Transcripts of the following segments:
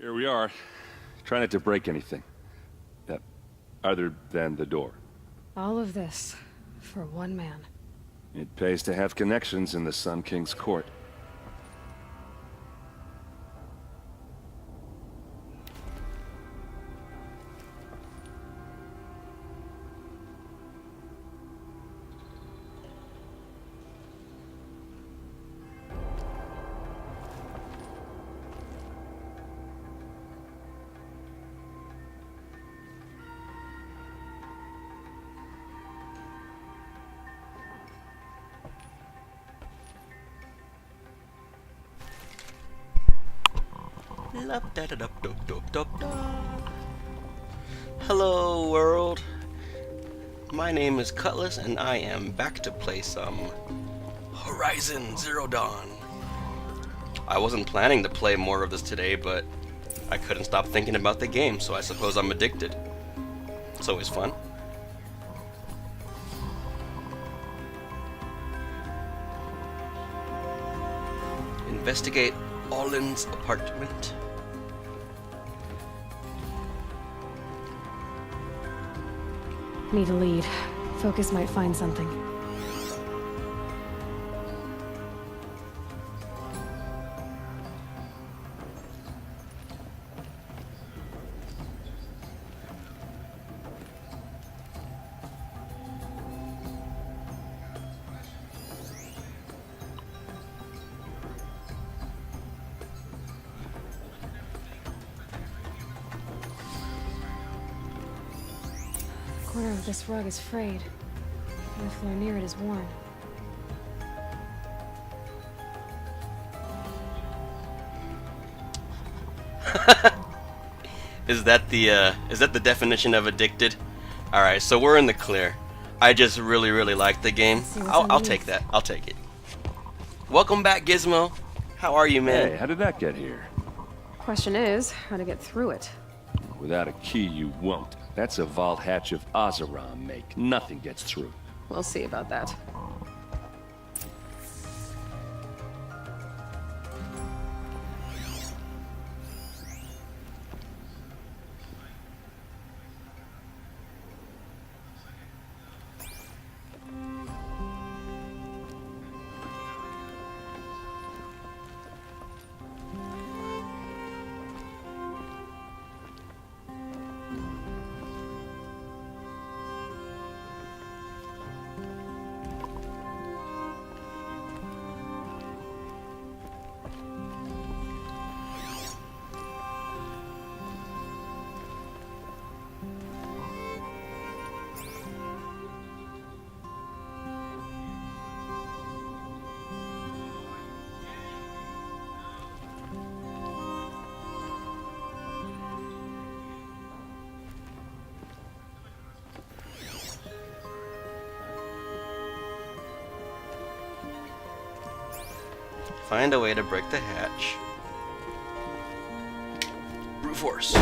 Here we are. Try not to break anything. Other than the door. All of this for one man. It pays to have connections in the Sun King's court. Hello world, my name is Cutlass and I am back to play some Horizon Zero Dawn. I wasn't planning to play more of this today, but I couldn't stop thinking about the game, so I suppose I'm addicted. It's always fun. Investigate Allen's apartment. Need a lead. Focus might find something. The corner of this rug is frayed, and the floor near it is worn. Is that the definition of addicted? Alright, so we're in the clear. I just really like the game. I'll take that. I'll take it. Welcome back, Gizmo. How are you, man? Hey, how did that get here? Question is, how to get through it. Without a key, you won't. That's a vault hatch of Oseram make. Nothing gets through. We'll see about that. Find a way to break the hatch. Brute force.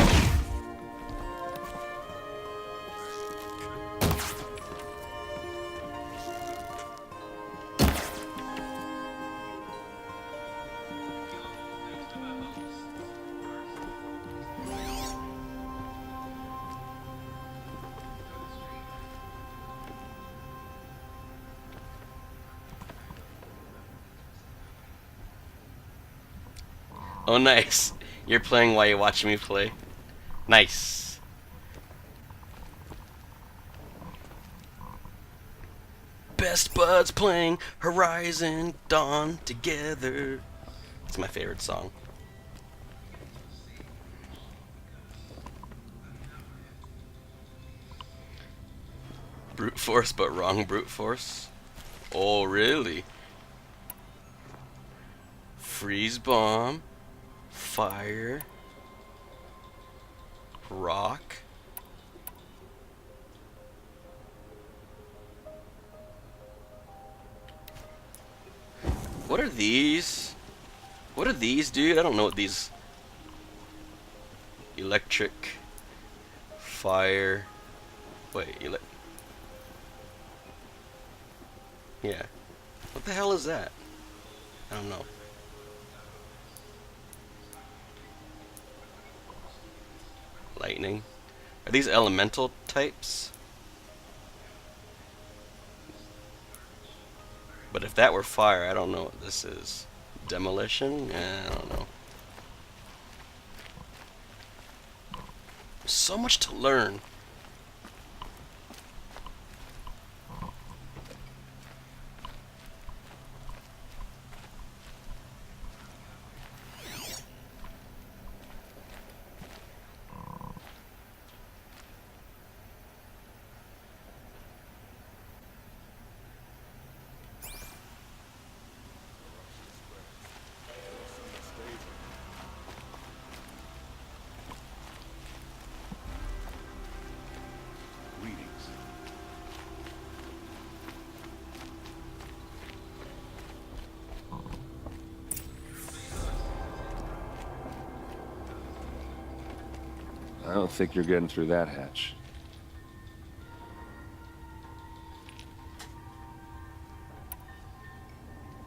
Oh, nice. You're playing while you're watching me play. Nice. Best buds playing Horizon Dawn together. It's my favorite song. Brute force, but wrong brute force. Oh, really? Freeze bomb. Fire, rock, what are these? What are these, dude? I don't know what these. Electric, fire, wait, yeah. What the hell is that? I don't know. lightning. Are these elemental types? But if that were fire, I don't know what this is. Demolition? I don't know. So much to learn. I don't think you're getting through that hatch.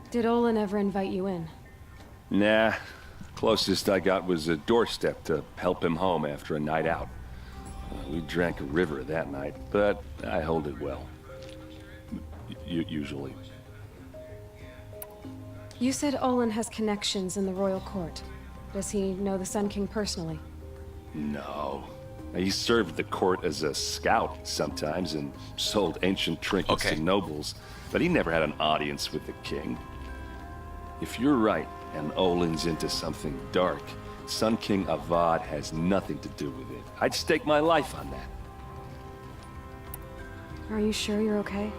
Did Olin ever invite you in? Nah. Closest I got was a doorstep to help him home after a night out. We drank a river that night, but I hold it well. Usually. You said Olin has connections in the royal court. Does he know the Sun King personally? No. He served the court as a scout sometimes and sold ancient trinkets to nobles, but he never had an audience with the king. If you're right, and Olin's into something dark, Sun King Avad has nothing to do with it. I'd stake my life on that. Are you sure you're okay?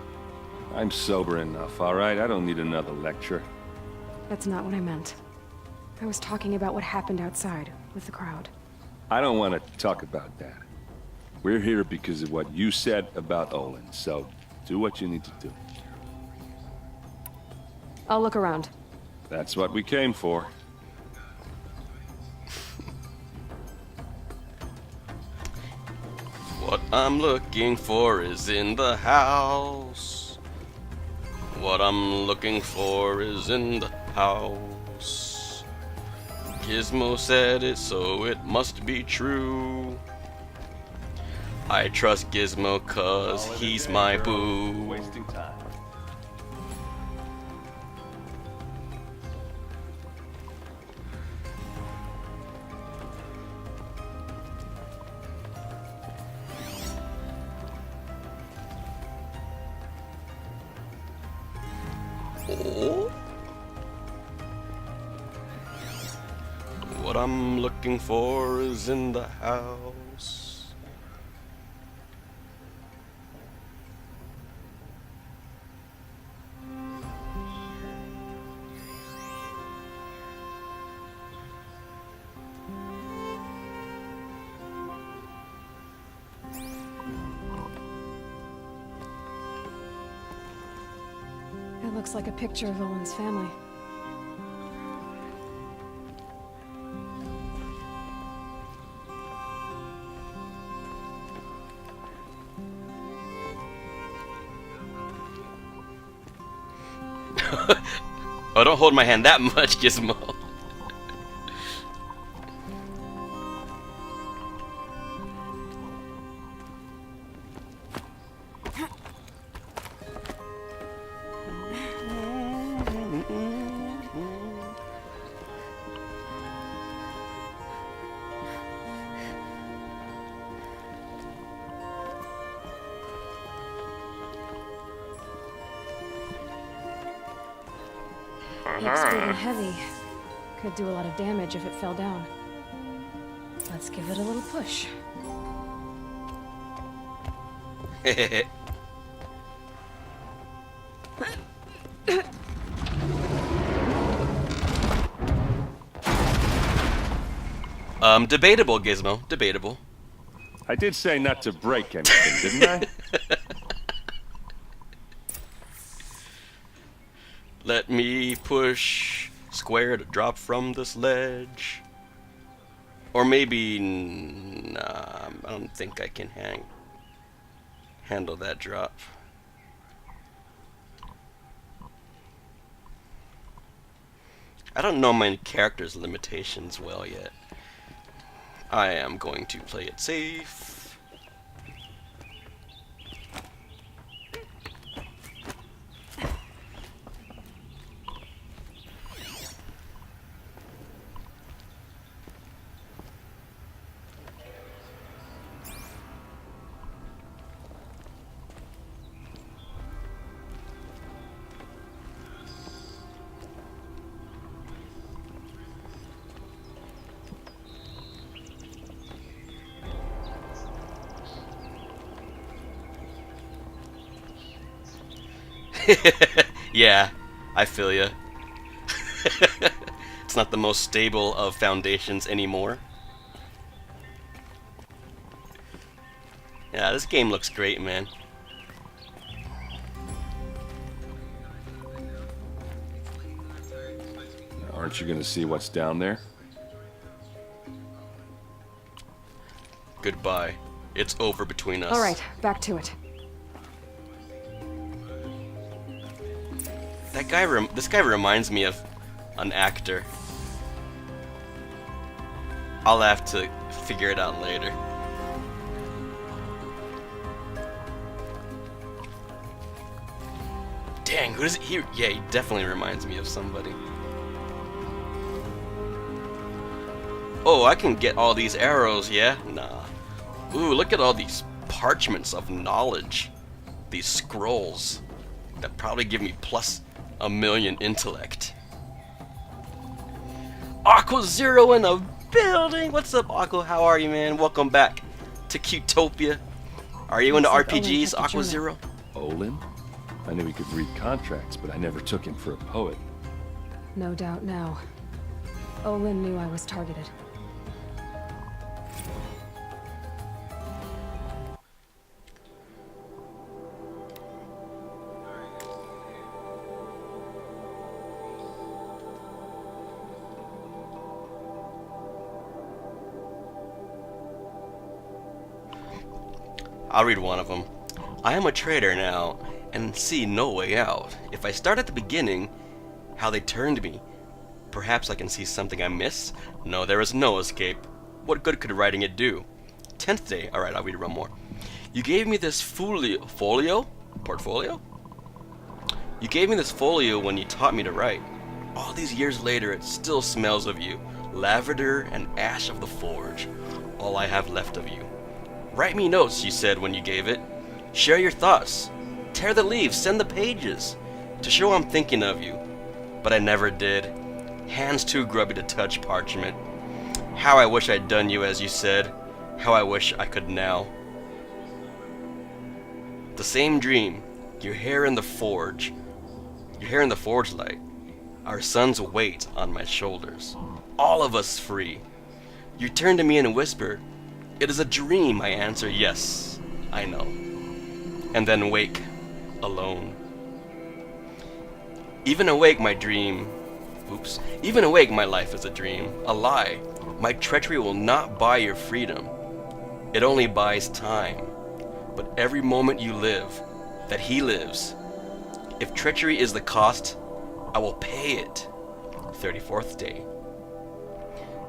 I'm sober enough, all right? I don't need another lecture. That's not what I meant. I was talking about what happened outside with the crowd. I don't want to talk about that. We're here because of what you said about Olin, so do what you need to do. I'll look around. That's what we came for. What I'm looking for is in the house. What I'm looking for is in the house. Gizmo said it, so it must be true. I trust Gizmo 'cause he's my boo. Wasting time. Oh? What I'm looking for is in the house. It looks like a picture of Olin's family. Oh, don't hold my hand that much, Gizmo. Looks big and heavy. Could do a lot of damage if it fell down. Let's give it a little push. Debatable, Gizmo. Debatable. I did say not to break anything, didn't I? Let me push square to drop from this ledge. Or maybe... Nah, I don't think I can handle that drop. I don't know my character's limitations well yet. I am going to play it safe. Yeah, I feel ya. It's not the most stable of foundations anymore. Yeah, this game looks great, man. Aren't you gonna see what's down there? Goodbye. It's over between us. All right, back to it. That guy, this guy reminds me of an actor. I'll have to figure it out later. Dang, who is he? Yeah, he definitely reminds me of somebody. Oh, I can get all these arrows, yeah? Nah. Ooh, look at all these parchments of knowledge. These scrolls that probably give me plus 1,000,000 intellect. Aqua Zero in the building! What's up, Aqua? How are you, man? Welcome back to Qtopia. Are you into RPGs, Aqua Zero? Olin? I knew he could read contracts, but I never took him for a poet. No doubt now. Olin knew I was targeted. I'll read one of them. I am a traitor now, and see no way out. If I start at the beginning, how they turned me, perhaps I can see something I miss? No, there is no escape. What good could writing it do? 10th day. Alright, I'll read one more. You gave me this portfolio? You gave me this folio when you taught me to write. All these years later, it still smells of you. Lavender and ash of the forge. All I have left of you. Write me notes, you said when you gave it. Share your thoughts. Tear the leaves, send the pages. To show I'm thinking of you. But I never did. Hands too grubby to touch parchment. How I wish I'd done you as you said. How I wish I could now. The same dream. Your hair in the forge. Your hair in the forge light. Our son's weight on my shoulders. All of us free. You turn to me and whisper, "It is a dream," I answer, "Yes, I know." And then wake, alone. Even awake, my dream... Even awake, my life is a dream, a lie. My treachery will not buy your freedom. It only buys time. But every moment you live, that he lives, if treachery is the cost, I will pay it. 34th day.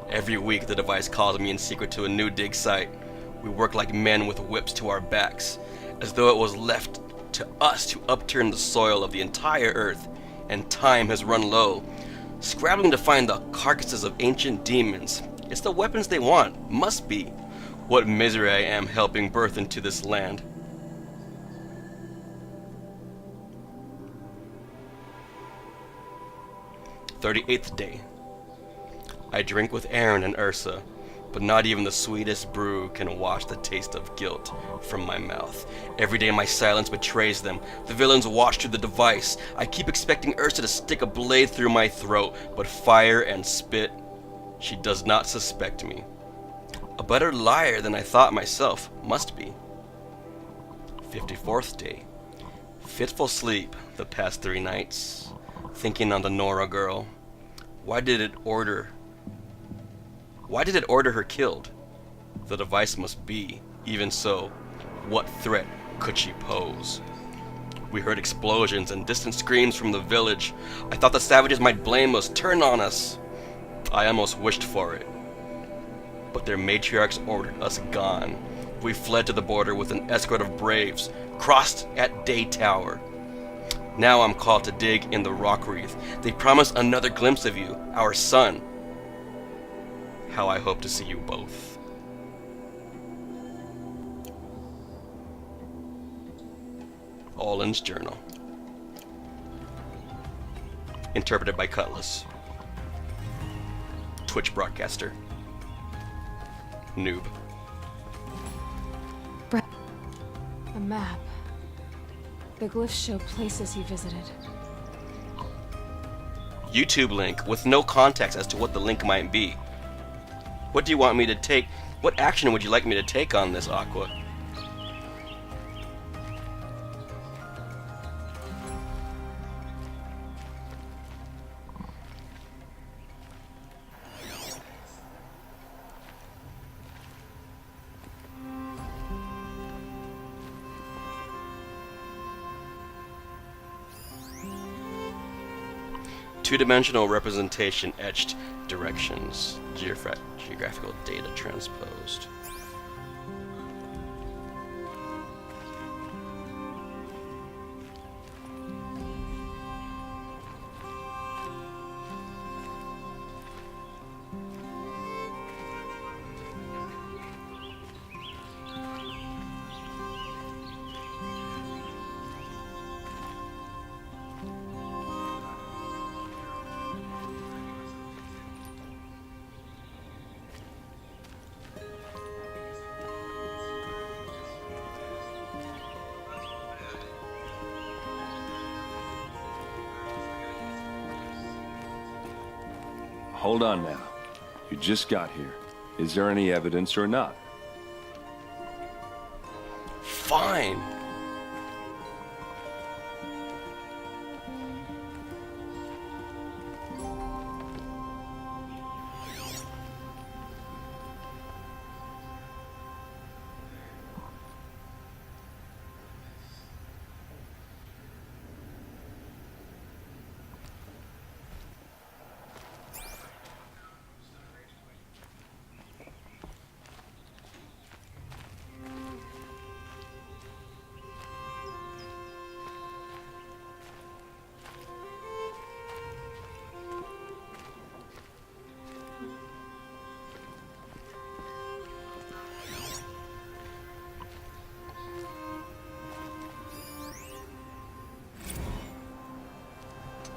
Every week the device calls me in secret to a new dig site. We work like men with whips to our backs, as though it was left to us to upturn the soil of the entire earth, and time has run low. Scrabbling to find the carcasses of ancient demons. It's the weapons they want, must be. What misery I am helping birth into this land. "38th day. I drink with Aaron and Ursa, but not even the sweetest brew can wash the taste of guilt from my mouth. Every day my silence betrays them. The villains watch through the device. I keep expecting Ursa to stick a blade through my throat, but fire and spit. She does not suspect me. A better liar than I thought myself, must be. 54th day. Fitful sleep the past 3 nights, thinking on the Nora girl. Why did it order her killed? The device must be. Even so, what threat could she pose? We heard explosions and distant screams from the village. I thought the savages might blame us, turn on us. I almost wished for it. but their matriarchs ordered us gone. We fled to the border with an escort of braves, crossed at Day Tower. Now I'm called to dig in the rock wreath. They promise another glimpse of you, our son. How I hope to see you both. Olin's journal. Interpreted by Cutlass. Twitch broadcaster. Noob. A map. The glyphs show places he visited. YouTube link with no context as to what the link might be. What do you want me to take? What action would you like me to take on this, Aqua? Two-dimensional representation etched directions. Geographical data transposed. Hold on now. You just got here. Is there any evidence or not? Fine.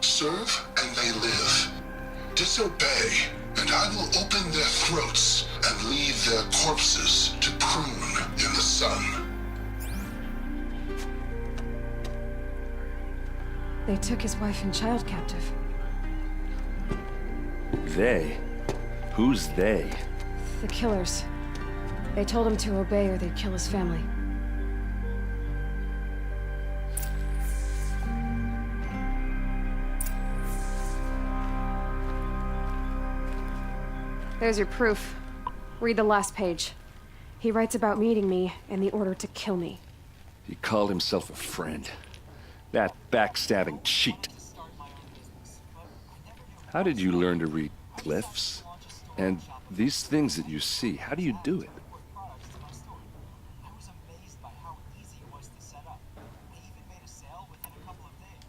Serve and they live. Disobey, and I will open their throats and leave their corpses to prune in the sun. They took his wife and child captive. They? Who's they? The killers. They told him to obey or they'd kill his family. There's your proof. Read the last page. He writes about meeting me and the order to kill me. He called himself a friend. That backstabbing cheat. How did you learn to read glyphs? And these things that you see, how do you do it?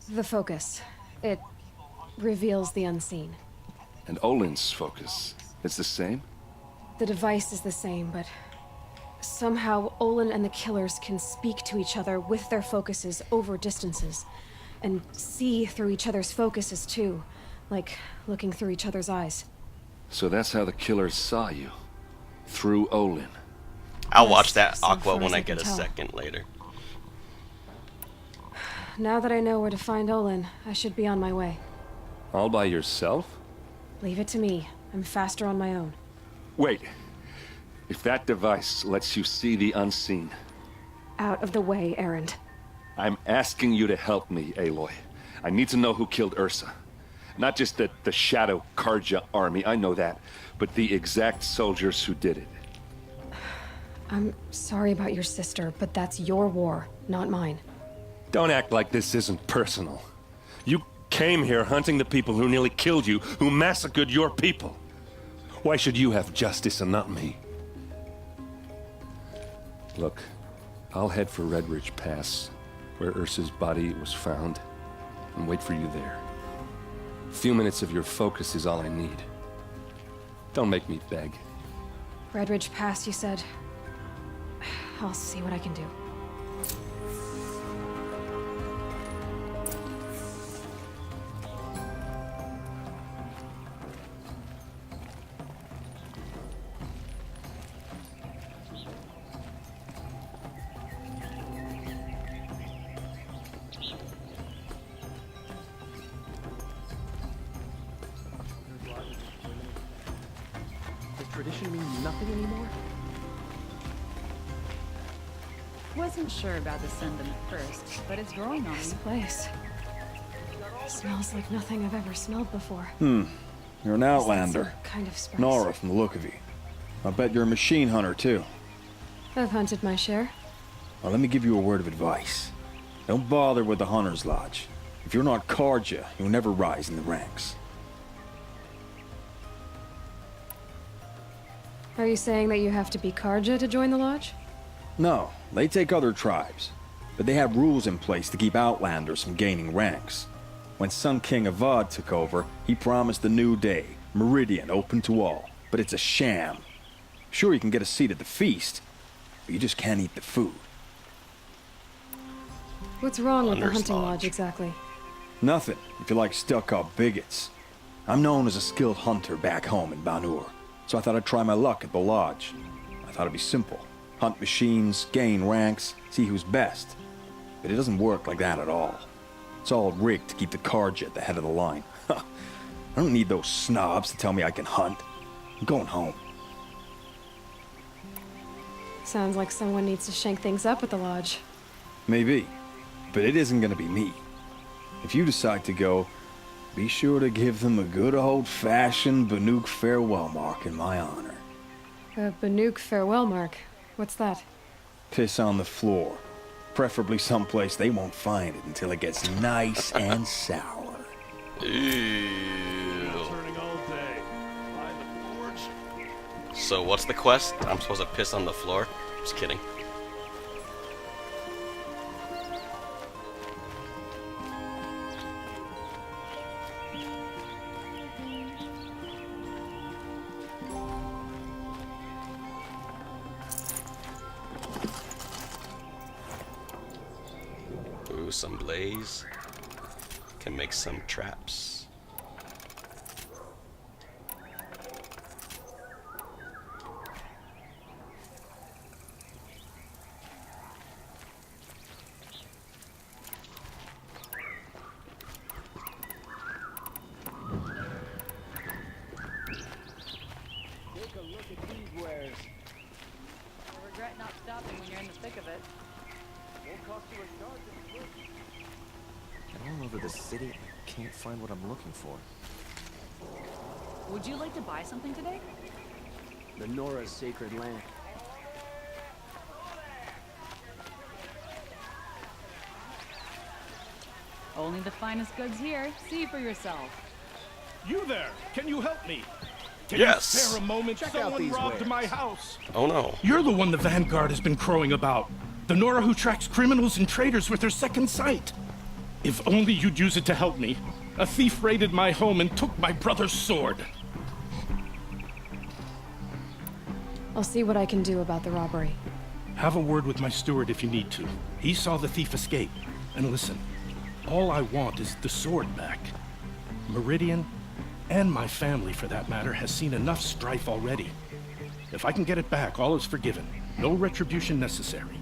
The focus. It reveals the unseen. And Olin's focus, it's the same? The device is the same, but somehow Olin and the killers can speak to each other with their focuses over distances, and see through each other's focuses too, like looking through each other's eyes. So that's how the killers saw you, through Olin. I'll Yes, watch that so Aqua far when as I I get a can tell. second later. Now that I know where to find Olin, I should be on my way. All by yourself? Leave it to me. I'm faster on my own. Wait. If that device lets you see the unseen, Out of the way, Erend. I'm asking you to help me, Aloy. I need to know who killed Ursa. Not just the Shadow Karja army, I know that, but the exact soldiers who did it. I'm sorry about your sister, but that's your war, not mine. Don't act like this isn't personal. You came here hunting the people who nearly killed you, who massacred your people. Why should you have justice and not me? Look, I'll head for Red Ridge Pass, where Ursa's body was found, and wait for you there. A few minutes of your focus is all I need. Don't make me beg. Red Ridge Pass, you said. I'll see what I can do. Does tradition mean nothing anymore? Wasn't sure about the sentiment first, but it's growing on This me. place smells like nothing I've ever smelled before. You're an outlander. Some kind of spice. Nora from the look of you. I bet you're a machine hunter too. I've hunted my share. Well, let me give you a word of advice. Don't bother with the Hunter's Lodge. If you're not Karja, you'll never rise in the ranks. Are you saying that you have to be Karja to join the lodge? No, they take other tribes. But they have rules in place to keep outlanders from gaining ranks. When Sun King Avad took over, he promised a new day, Meridian open to all. But it's a sham. Sure, you can get a seat at the feast, but you just can't eat the food. What's wrong with the Hunter's hunting Lodge. lodge exactly? Nothing, if you like stuck-up bigots. I'm known as a skilled hunter back home in Banur, so I thought I'd try my luck at the lodge. I thought it'd be simple. Hunt machines, gain ranks, see who's best. But it doesn't work like that at all. It's all rigged to keep the Karja at the head of the line. I don't need those snobs to tell me I can hunt. I'm going home. Sounds like someone needs to shake things up at the lodge. Maybe, but it isn't gonna be me. If you decide to go, be sure to give them a good old-fashioned Banuk farewell mark in my honor. A Banuk farewell mark. What's that? Piss on the floor. Preferably someplace they won't find it until it gets nice and sour. Ew. So what's the quest? I'm supposed to piss on the floor? Just kidding. Ooh, some blaze. Can make some traps. Take a look at these wares. I regret not stopping when you're in the thick of it. Won't cost you a yard to be working. I'm all over the city. I can't find what I'm looking for. Would you like to buy something today? The Nora's sacred land. Only the finest goods here. See for yourself. You there! Can you help me? Can Yes. you spare a moment? Check out Someone these robbed wares. my house. Oh no. You're the one the Vanguard has been crowing about. The Nora who tracks criminals and traitors with her second sight. If only you'd use it to help me. A thief raided my home and took my brother's sword. I'll see what I can do about the robbery. Have a word with my steward if you need to. He saw the thief escape. And listen, all I want is the sword back. Meridian, and my family for that matter, has seen enough strife already. If I can get it back, all is forgiven. No retribution necessary.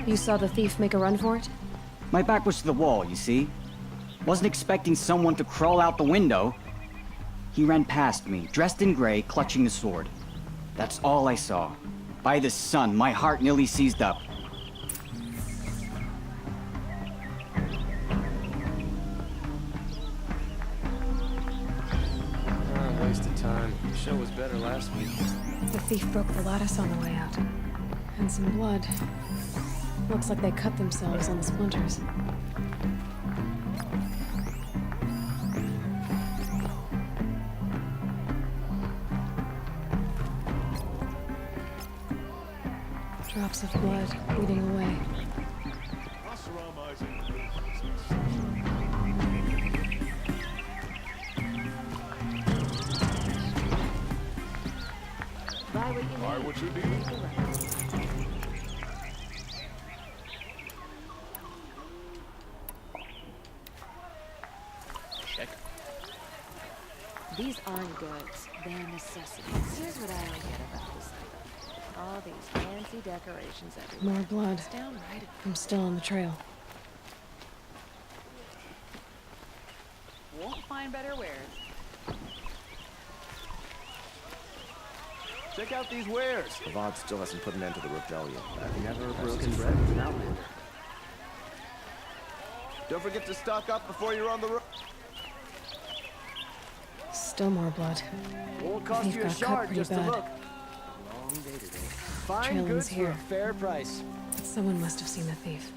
You saw the thief make a run for it? My back was to the wall, you see? Wasn't expecting someone to crawl out the window. He ran past me, dressed in gray, clutching the sword. That's all I saw. By the sun, my heart nearly seized up. Waste of time. The show was better last week. The thief broke the lattice on the way out. And some blood. Looks like they cut themselves on the splinters. Drops of blood bleeding away. Buy what you need. Check. These aren't goods, they're necessities. Here's what I don't get about this thing. All these fancy decorations everywhere. More blood. It's downright. I'm still on the trail. Won't find better wares. Check out these wares. Avad still hasn't put an end to the rebellion. I've never broken bread with an outlander. Don't forget to stock up before you're on the road. Still more blood. Won't cost Thief you a got cut shard pretty just to bad. look. Long day today. Fine Trail goods is here. for a fair price. Someone must have seen the thief.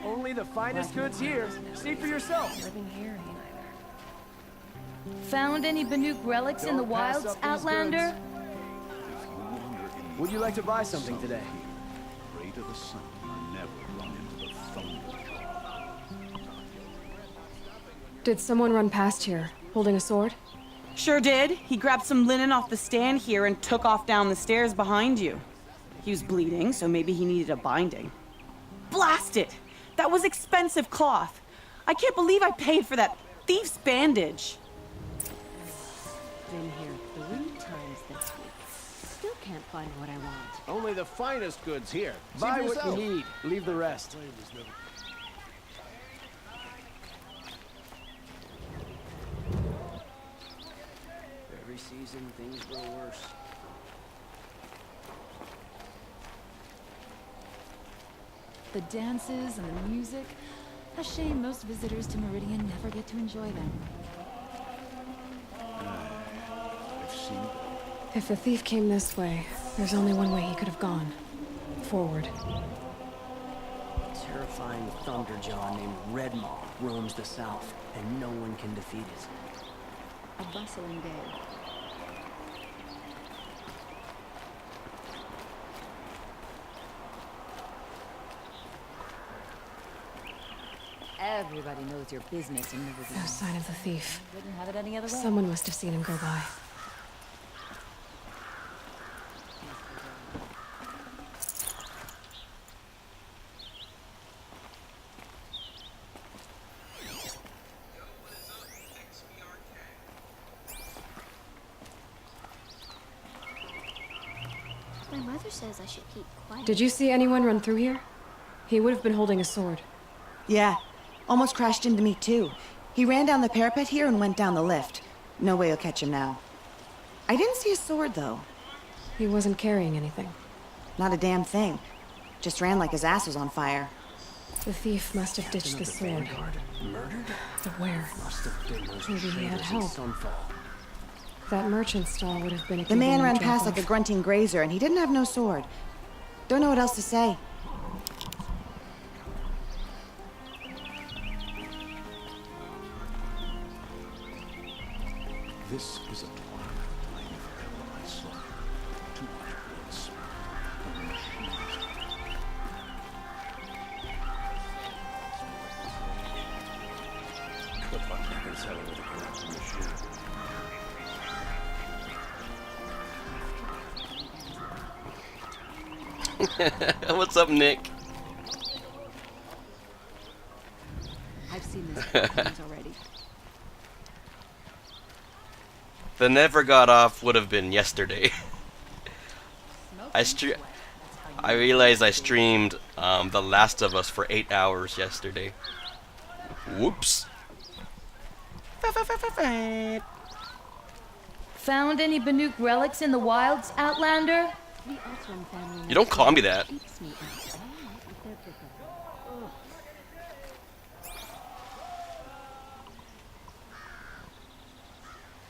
Only the finest goods here. See for yourself. Living here ain't either. Found any Banuk relics in the Don't pass wilds, up these Outlander? Would you like to buy something today? Did someone run past here, holding a sword? Sure did. He grabbed some linen off the stand here and took off down the stairs behind you. He was bleeding, so maybe he needed a binding. Blast it! That was expensive cloth. I can't believe I paid for that thief's bandage. Been here 3 times this week. Still can't find what I want. Only the finest goods here. See Buy for what yourself. you need. Leave the rest. Every season, things grow worse. The dances and the music. A shame most visitors to Meridian never get to enjoy them. If the thief came this way, there's only one way he could have gone. Forward. Terrifying thunderjaw named Redmaw roams the south, and no one can defeat it. A bustling day. Everybody knows your business in Meridian. No sign of the thief. Wouldn't have it any other way. Someone must have seen him go by. My mother says I should keep quiet. Did you see anyone run through here? He would have been holding a sword. Yeah, almost crashed into me too. He ran down the parapet here and went down the lift. No way you'll catch him now. I didn't see a sword though. He wasn't carrying anything. Not a damn thing. Just ran like his ass was on fire. The thief must have ditched the sword. Murdered? But where? Must have been those Maybe he had traders in help. Sunfall. That merchant stall would have been a The man convenient ran past drop-off. like a grunting grazer and he didn't have no sword. Don't know what else to say. This is a plan I never ever I saw. Too much blood smear. What fuck happens having with a corrupted machine? What's up, Nick? I've seen this 4 times already. The never got off would have been yesterday. I I realized I streamed The Last of Us for 8 hours yesterday. Whoops. Found any Banuk relics in the wilds, Outlander? You don't call me that.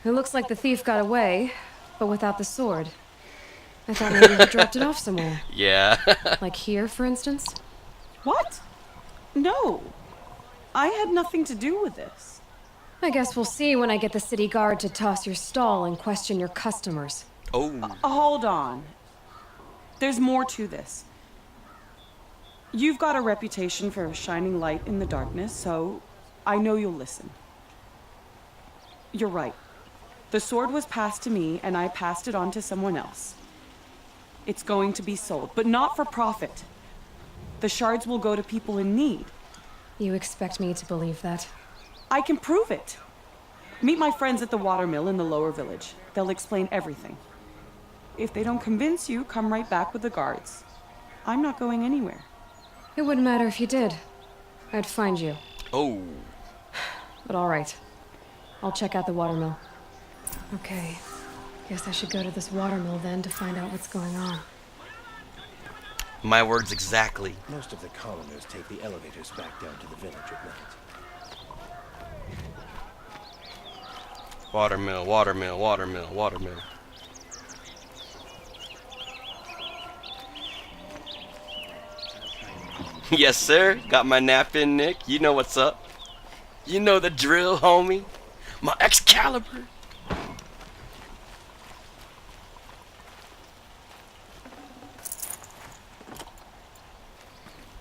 It looks like the thief got away, but without the sword. I thought maybe he dropped it off somewhere. Yeah. Like here, for instance? What? No. I had nothing to do with this. I guess we'll see when I get the city guard to toss your stall and question your customers. Oh. Hold on. There's more to this. You've got a reputation for a shining light in the darkness, so I know you'll listen. You're right. The sword was passed to me, and I passed it on to someone else. It's going to be sold, but not for profit. The shards will go to people in need. You expect me to believe that? I can prove it. Meet my friends at the watermill in the lower village. They'll explain everything. If they don't convince you, come right back with the guards. I'm not going anywhere. It wouldn't matter if you did. I'd find you. Oh. But all right. I'll check out the watermill. Okay. Guess I should go to this watermill then to find out what's going on. My words exactly. Most of the coloners take the elevators back down to the village at night. Watermill, watermill, watermill, watermill. Yes, sir. Got my nap in, Nick. You know what's up. You know the drill, homie. My Excalibur.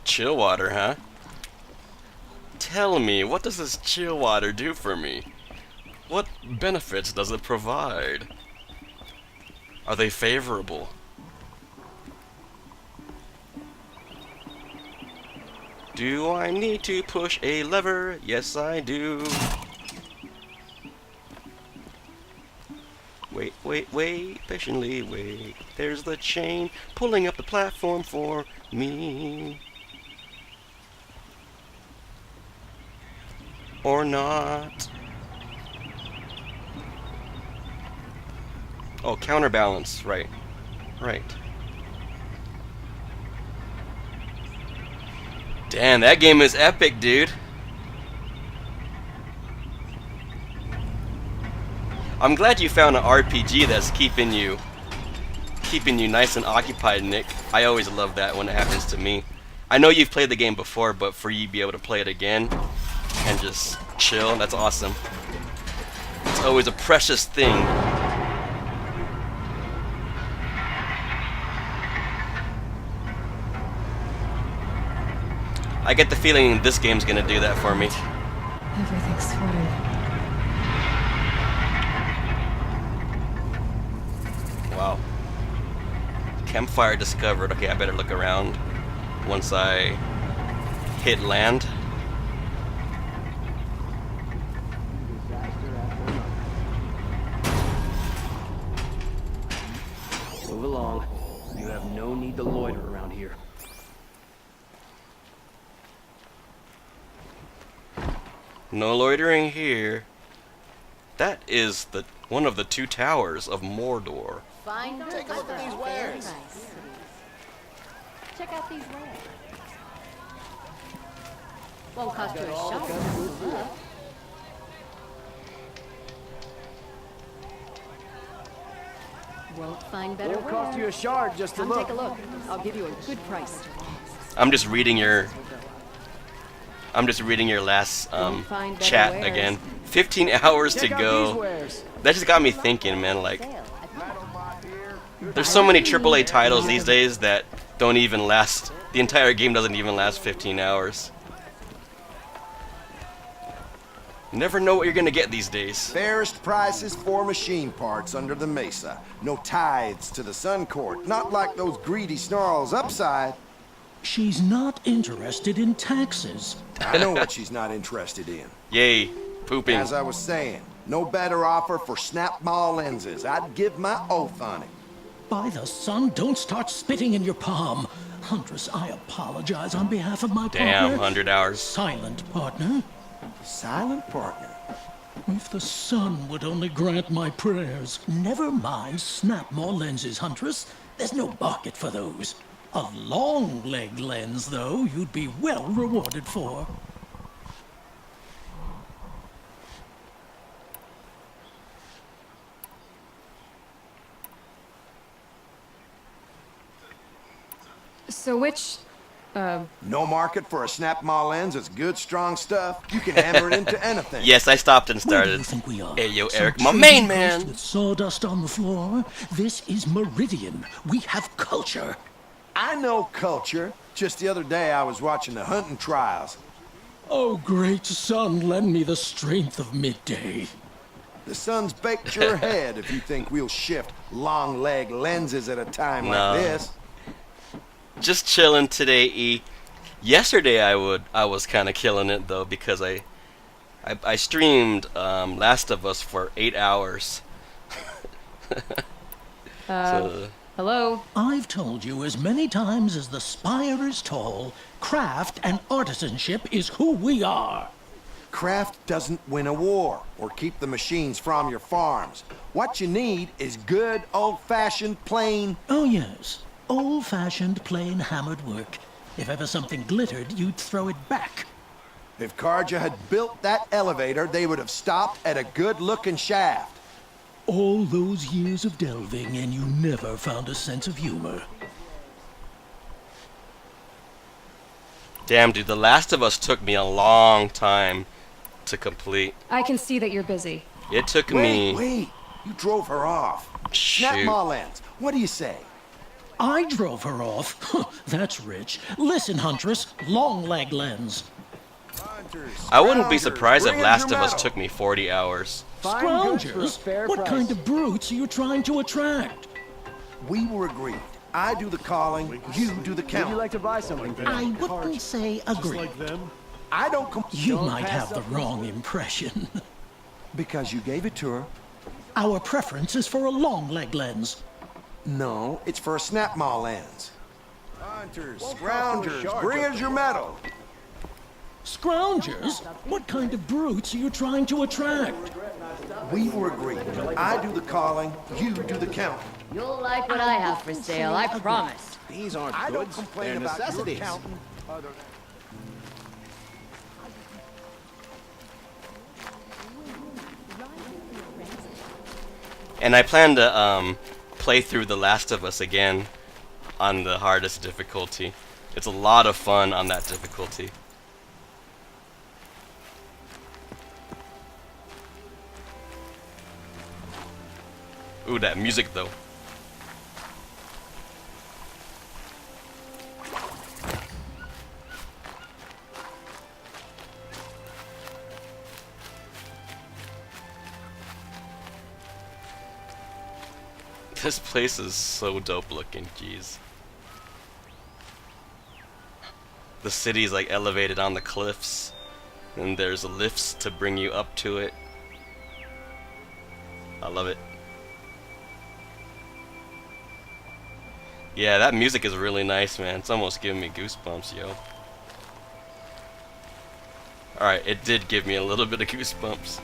Chill water, huh? Tell me, what does this chill water do for me? What benefits does it provide? Are they favorable? Do I need to push a lever? Yes, I do. Wait, wait, wait, patiently wait. There's the chain pulling up the platform for me. Or not. Oh, counterbalance, right. Right. Damn, that game is epic, dude. I'm glad you found an RPG that's keeping you nice and occupied, Nick. I always love that when it happens to me. I know you've played the game before, but for you to be able to play it again and just chill, that's awesome. It's always a precious thing. I get the feeling this game's gonna do that for me. Everything's sweating. Wow. Campfire discovered. Okay, I better look around once I hit land. Move along. You have no need to loiter around here. No loitering here. That is one of the two towers of Mordor. Take a look at these wares. Nice. Check out these wares. Won't cost you a shot. Won't find better. Won't cost you a shard just to look. Take a look. I'll give you a good price. I'm just reading your last chat again. 15 hours to go. That just got me thinking, man. Like, there's so many AAA titles these days that don't even last. The entire game doesn't even last 15 hours. You never know what you're gonna get these days. Fairest prices for machine parts under the mesa. No tithes to the Sun Court. Not like those greedy snarls upside. She's not interested in taxes. I know what she's not interested in. Yay, pooping. As I was saying, no better offer for snap ball lenses. I'd give my oath on it. By the sun, don't start spitting in your palm. Huntress, I apologize on behalf of my partner. Damn, 100 hours. Silent partner. Silent partner? If the sun would only grant my prayers. Never mind, snap more lenses, Huntress. There's no market for those. A long leg lens, though, you'd be well rewarded for. So which, No market for a snap maw lens. It's good, strong stuff. You can hammer it into anything. Yes, I stopped and Where do started. you think we are? Hey, yo, Some Eric, my trading main post man. With sawdust on the floor. This is Meridian. We have culture. I know culture. Just the other day I was watching the hunting trials. Oh, great sun, lend me the strength of midday. The sun's baked your head if you think we'll shift long leg lenses at a time like this. Just chilling today, E. Yesterday I was kind of killing it though because I streamed Last of Us for 8 hours. Hello? I've told you as many times as the spire is tall, craft and artisanship is who we are. Craft doesn't win a war or keep the machines from your farms. What you need is good, old-fashioned, plain... Oh, yes. Old-fashioned, plain hammered work. If ever something glittered, you'd throw it back. If Karja had built that elevator, they would have stopped at a good-looking shaft. All those years of delving, and you never found a sense of humor. Damn, dude, The Last of Us took me a long time to complete. I can see that you're busy. It took me... Wait, you drove her off. Snap Shoot. maw lens, what do you say? I drove her off. That's rich. Listen, Huntress, long leg lens. I wouldn't be surprised if Last of Us took me 40 hours. Scroungers? What kind of brutes are you trying to attract? We were agreed. I do the calling, you do the count. Would you like to buy something? I wouldn't say agree. I don't You might have the wrong impression. Because you gave it to her. Our preference is for a long leg lens. No, it's for a snap maw lens. Hunters, scroungers, bring us your metal. Scroungers? What kind of brutes are you trying to attract? We were agreed. I do the calling, you do the count. You'll like what I have for sale, I promise. These aren't I don't goods, complain they're about your necessities. counting. And I plan to play through The Last of Us again on the hardest difficulty. It's a lot of fun on that difficulty. Ooh, that music though. This place is so dope looking, jeez. The city's like elevated on the cliffs, and there's lifts to bring you up to it. I love it. Yeah, that music is really nice, man. It's almost giving me goosebumps, yo. Alright, it did give me a little bit of goosebumps.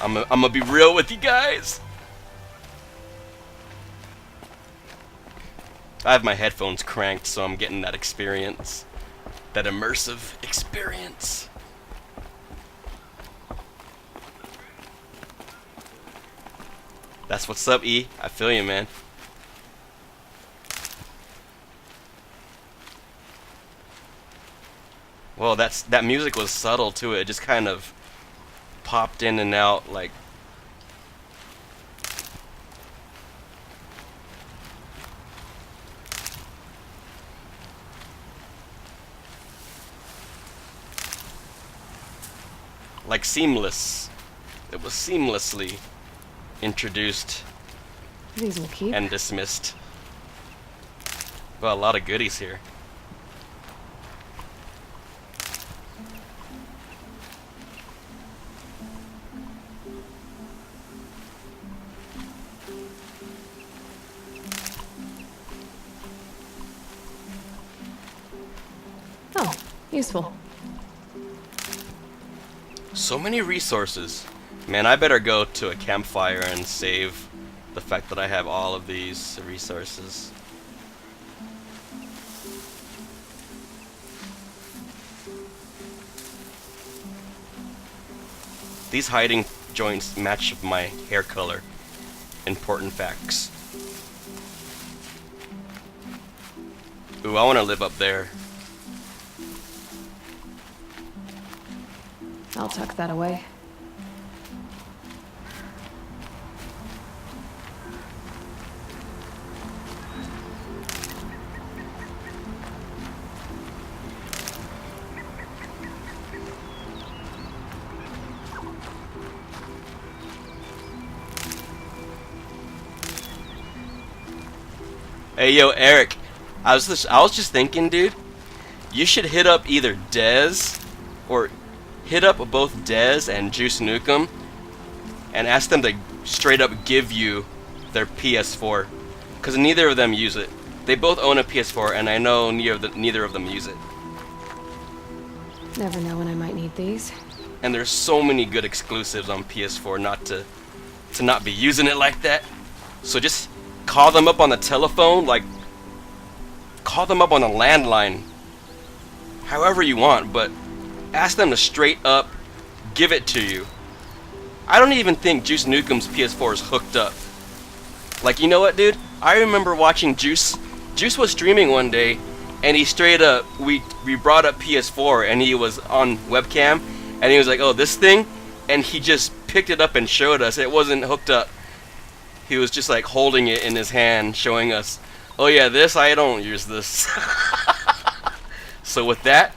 I'm gonna be real with you guys. I have my headphones cranked, so I'm getting that experience. That immersive experience. That's what's up, E. I feel you, man. Well, that music was subtle too. It just kind of popped in and out like. Like seamless. It was seamlessly introduced These will keep. and dismissed. Well, a lot of goodies here. Useful. So many resources. Man, I better go to a campfire and save the fact that I have all of these resources. These hiding joints match my hair color. Important facts. Ooh, I want to live up there. I'll tuck that away. Hey, yo, Eric. I was just thinking, dude. You should hit up either Dez or hit up both Dez and Juice Nukem and ask them to straight up give you their PS4, because neither of them use it. They both own a PS4, and I know neither of them use it. Never know when I might need these. And there's so many good exclusives on PS4 not to not be using it like that. So just call them up on the telephone, like call them up on a landline, however you want, but ask them to straight up give it to you. I don't even think Juice Nukem's PS4 is hooked up. Like, you know what, dude? I remember watching Juice. Juice was streaming one day, and he straight up, we brought up PS4, and he was on webcam, and he was like, oh, this thing? And he just picked it up and showed us. It wasn't hooked up. He was just like holding it in his hand, showing us, oh yeah, this, I don't use this. So with that,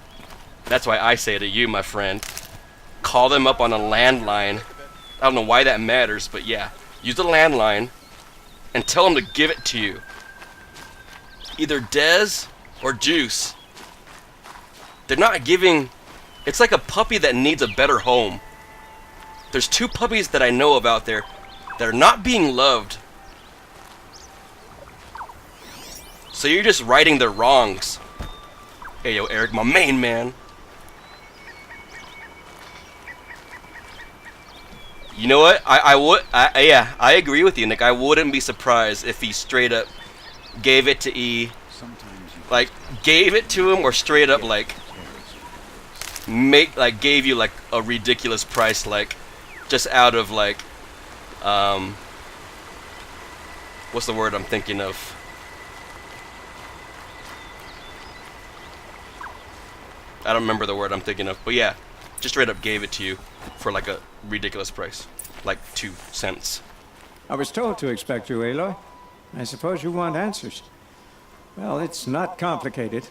that's why I say to you, my friend, call them up on a landline. I don't know why that matters, but yeah, use the landline and tell them to give it to you. Either Dez or Juice. They're not giving... It's like a puppy that needs a better home. There's two puppies that I know of out there that are not being loved. So you're just righting their wrongs. Hey, yo, Eric, my main man. You know what? Yeah, I agree with you, Nick. I wouldn't be surprised if he straight up gave it to E. Like, gave it to him, or straight up, like, gave you, like, a ridiculous price, like, just out of, like, what's the word I'm thinking of? I don't remember the word I'm thinking of, but yeah, just straight up gave it to you for like a ridiculous price, like 2 cents. I was told to expect you, Aloy. I suppose you want answers. Well, it's not complicated.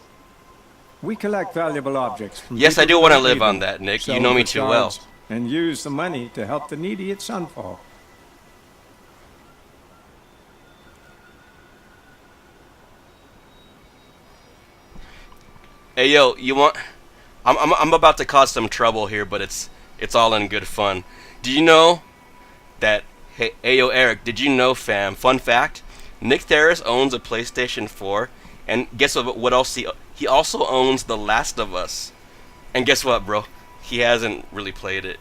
We collect valuable objects from Yes, I people do want to who live need on them, that, Nick. sell You know them me for too well. charge, and use the money to help the needy at Sunfall. Hey, yo, you want? I'm about to cause some trouble here, but it's all in good fun. Do you know that? Hey, yo, Eric, did you know, fam? Fun fact: Nick Theris owns a PlayStation 4, and guess what else? He also owns The Last of Us. And guess what, bro? He hasn't really played it.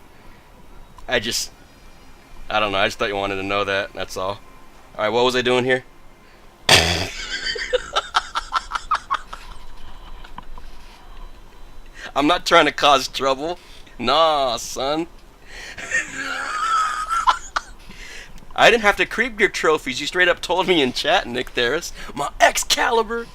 I don't know. I just thought you wanted to know that. That's all. All right, what was I doing here? I'm not trying to cause trouble. Nah, son. I didn't have to creep your trophies. You straight up told me in chat, Nick Theris. My Excalibur.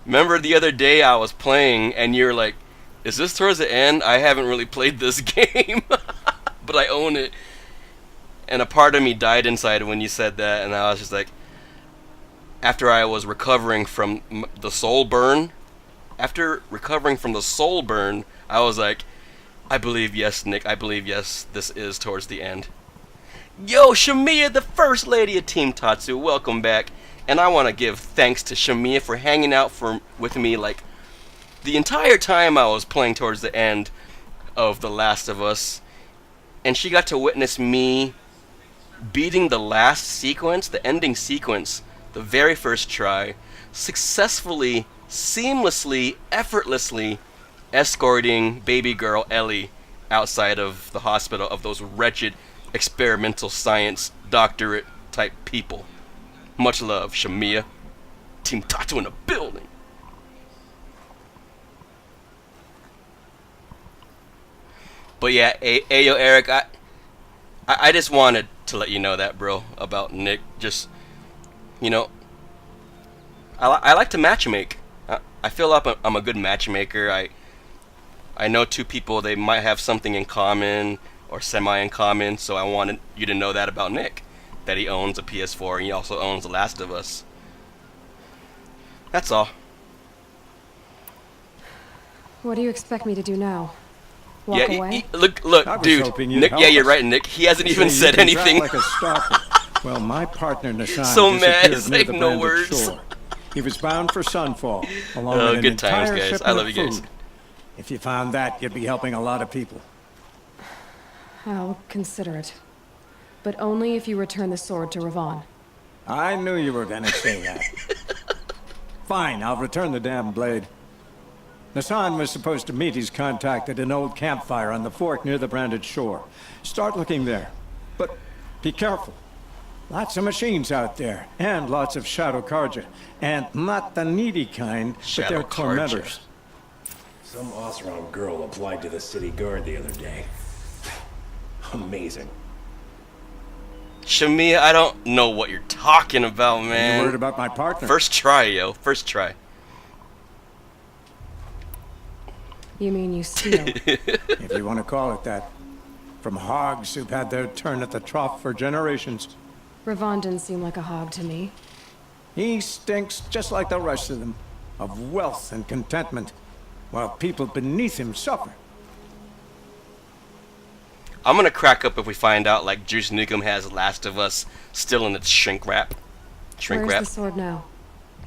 Remember the other day I was playing and you're like, is this towards the end? I haven't really played this game. But I own it. And a part of me died inside when you said that. And I was just like, after I was recovering from the soul burn, I was like, I believe yes, Nick. I believe yes, this is towards the end. Yo, Shamia, the first lady of Team Tatsu, welcome back. And I want to give thanks to Shamia for hanging out with me like the entire time I was playing towards the end of The Last of Us. And she got to witness me beating the last sequence, the ending sequence, the very first try, successfully seamlessly, effortlessly escorting baby girl Ellie outside of the hospital of those wretched experimental science doctorate type people. Much love, Shamia. Team Tato in the building. But yeah, yo, Eric, I just wanted to let you know that, bro, about Nick. Just, you know, I like to matchmake. I feel like I'm a good matchmaker. I know two people, they might have something in common or semi in common, so I wanted you to know that about Nick. That he owns a PS4 and he also owns The Last of Us. That's all. What do you expect me to do now? Walk away? Look, dude. Nick, yeah, you're right, Nick. He hasn't even said anything. Like a stalker. Well, my partner Nassan so mad, disappeared near like the no branded words. shore. He was bound for Sunfall, along with an good times, entire guys. shipment I love of you guys. food. If you found that, you'd be helping a lot of people. I'll consider it. But only if you return the sword to Ravon. I knew you were gonna say that. Fine, I'll return the damn blade. Nassan was supposed to meet his contact at an old campfire on the fork near the branded shore. Start looking there. But be careful. Lots of machines out there, and lots of Shadow Karja. And not the needy kind, but they're tormentors. Some Osram girl applied to the city guard the other day. Amazing. Shamia, I don't know what you're talking about, man. You worried about my partner? First try, yo. First try. You mean you steal? If you want to call it that. From hogs who've had their turn at the trough for generations. Ravon didn't seem like a hog to me. He stinks just like the rest of them, of wealth and contentment, while people beneath him suffer. I'm gonna crack up if we find out, like, Juice Nukem has Last of Us still in its shrink wrap. Where's the sword now?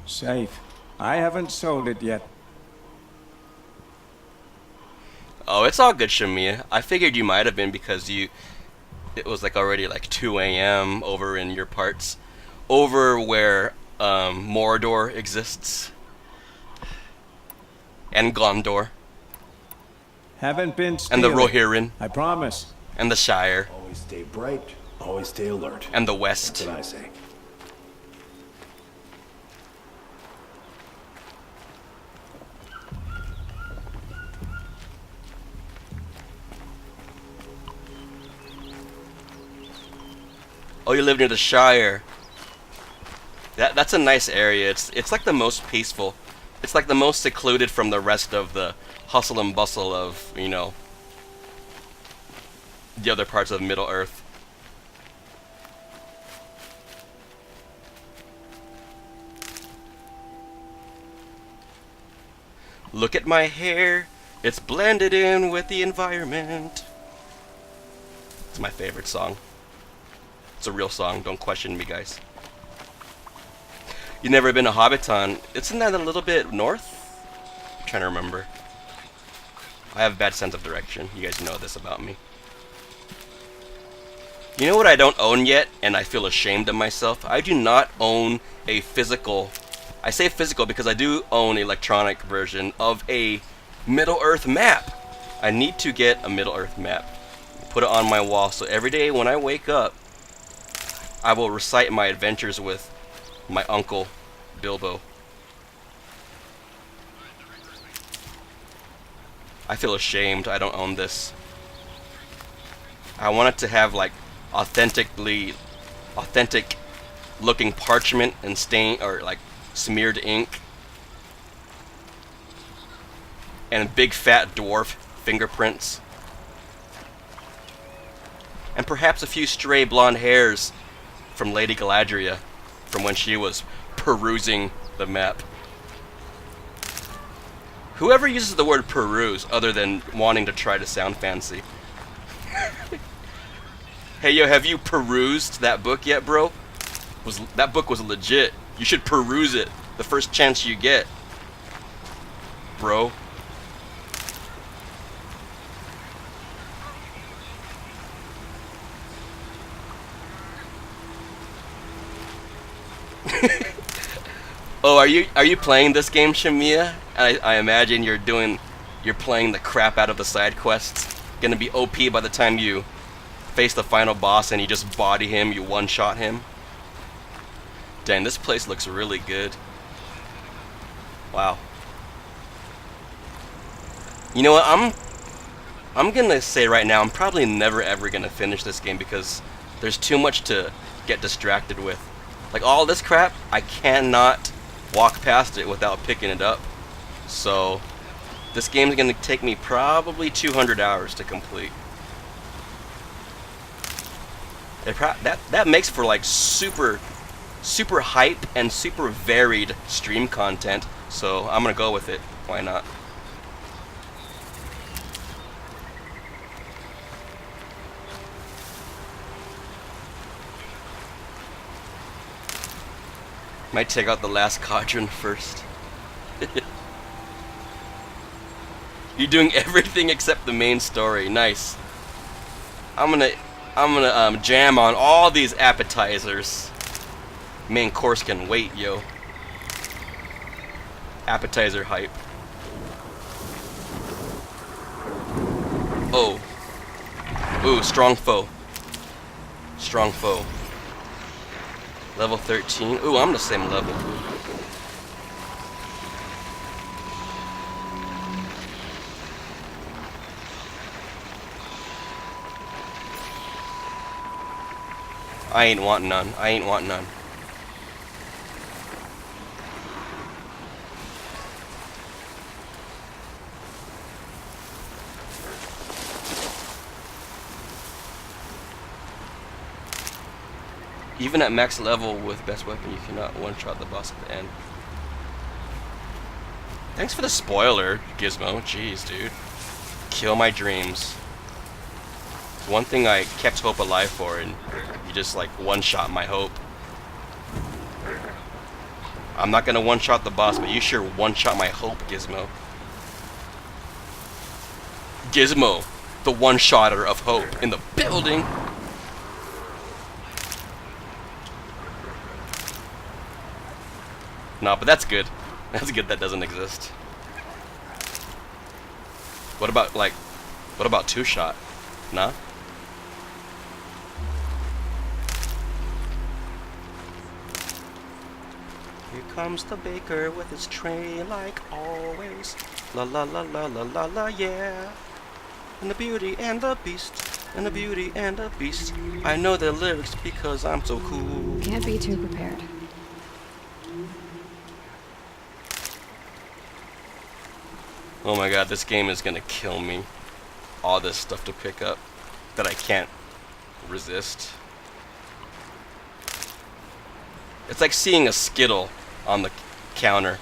Safe. I haven't sold it yet. Oh, it's all good, Shamia. I figured you might have been because it was like already like 2 a.m. over in your parts. Over where Mordor exists. And Gondor. Haven't been and the stealing. Rohirrim. I promise. And the Shire. Always stay bright, always stay alert. And the West. That's what I say. Oh, you live near the Shire. That's a nice area. It's like the most peaceful. It's like the most secluded from the rest of the hustle and bustle of, you know, the other parts of Middle Earth. Look at my hair. It's blended in with the environment. It's my favorite song. It's a real song. Don't question me, guys. You never been to Hobbiton? Isn't that a little bit north? I'm trying to remember. I have a bad sense of direction. You guys know this about me. You know what I don't own yet, and I feel ashamed of myself? I do not own a physical... I say physical because I do own an electronic version of a Middle-earth map. I need to get a Middle-earth map. Put it on my wall so every day when I wake up, I will recite my adventures with my uncle, Bilbo. I feel ashamed I don't own this. I want it to have like authentic looking parchment and stain or like smeared ink and big fat dwarf fingerprints and perhaps a few stray blonde hairs from Lady Galadriel from when she was perusing the map. Whoever uses the word peruse other than wanting to try to sound fancy. Hey yo, have you perused that book yet, bro? That book was legit. You should peruse it the first chance you get, bro. Oh, are you playing this game, Shamia? I imagine you're playing the crap out of the side quests. Gonna be OP by the time you face the final boss and you just body him, you one-shot him. Dang, this place looks really good. Wow. You know what, I'm gonna say right now, I'm probably never ever gonna finish this game because there's too much to get distracted with. Like all this crap, I cannot walk past it without picking it up. So this game's gonna take me probably 200 hours to complete. That makes for like super hype and super varied stream content. So I'm gonna go with it. Why not? Might take out the last quadrant first. You're doing everything except the main story. Nice. I'm gonna jam on all these appetizers. Main course can wait, yo. Appetizer hype. Oh. Ooh, strong foe. Strong foe. Level 13. Ooh, I'm the same level. I ain't want none. I ain't want none. Even at max level with best weapon, you cannot one-shot the boss at the end. Thanks for the spoiler, Gizmo. Jeez, dude. Kill my dreams. One thing I kept hope alive for, and you just like one-shot my hope. I'm not gonna one-shot the boss, but you sure one-shot my hope, Gizmo. Gizmo, the one-shotter of hope in the building. No, but that's good. That's good that doesn't exist. What about two-shot? Nah? Here comes the baker with his tray like always. La la la la la la la, yeah. And the beauty and the beast. And the beauty and the beast. I know the lyrics because I'm so cool. Can't be too prepared. Oh my god, this game is gonna kill me. All this stuff to pick up that I can't resist. It's like seeing a Skittle on the counter.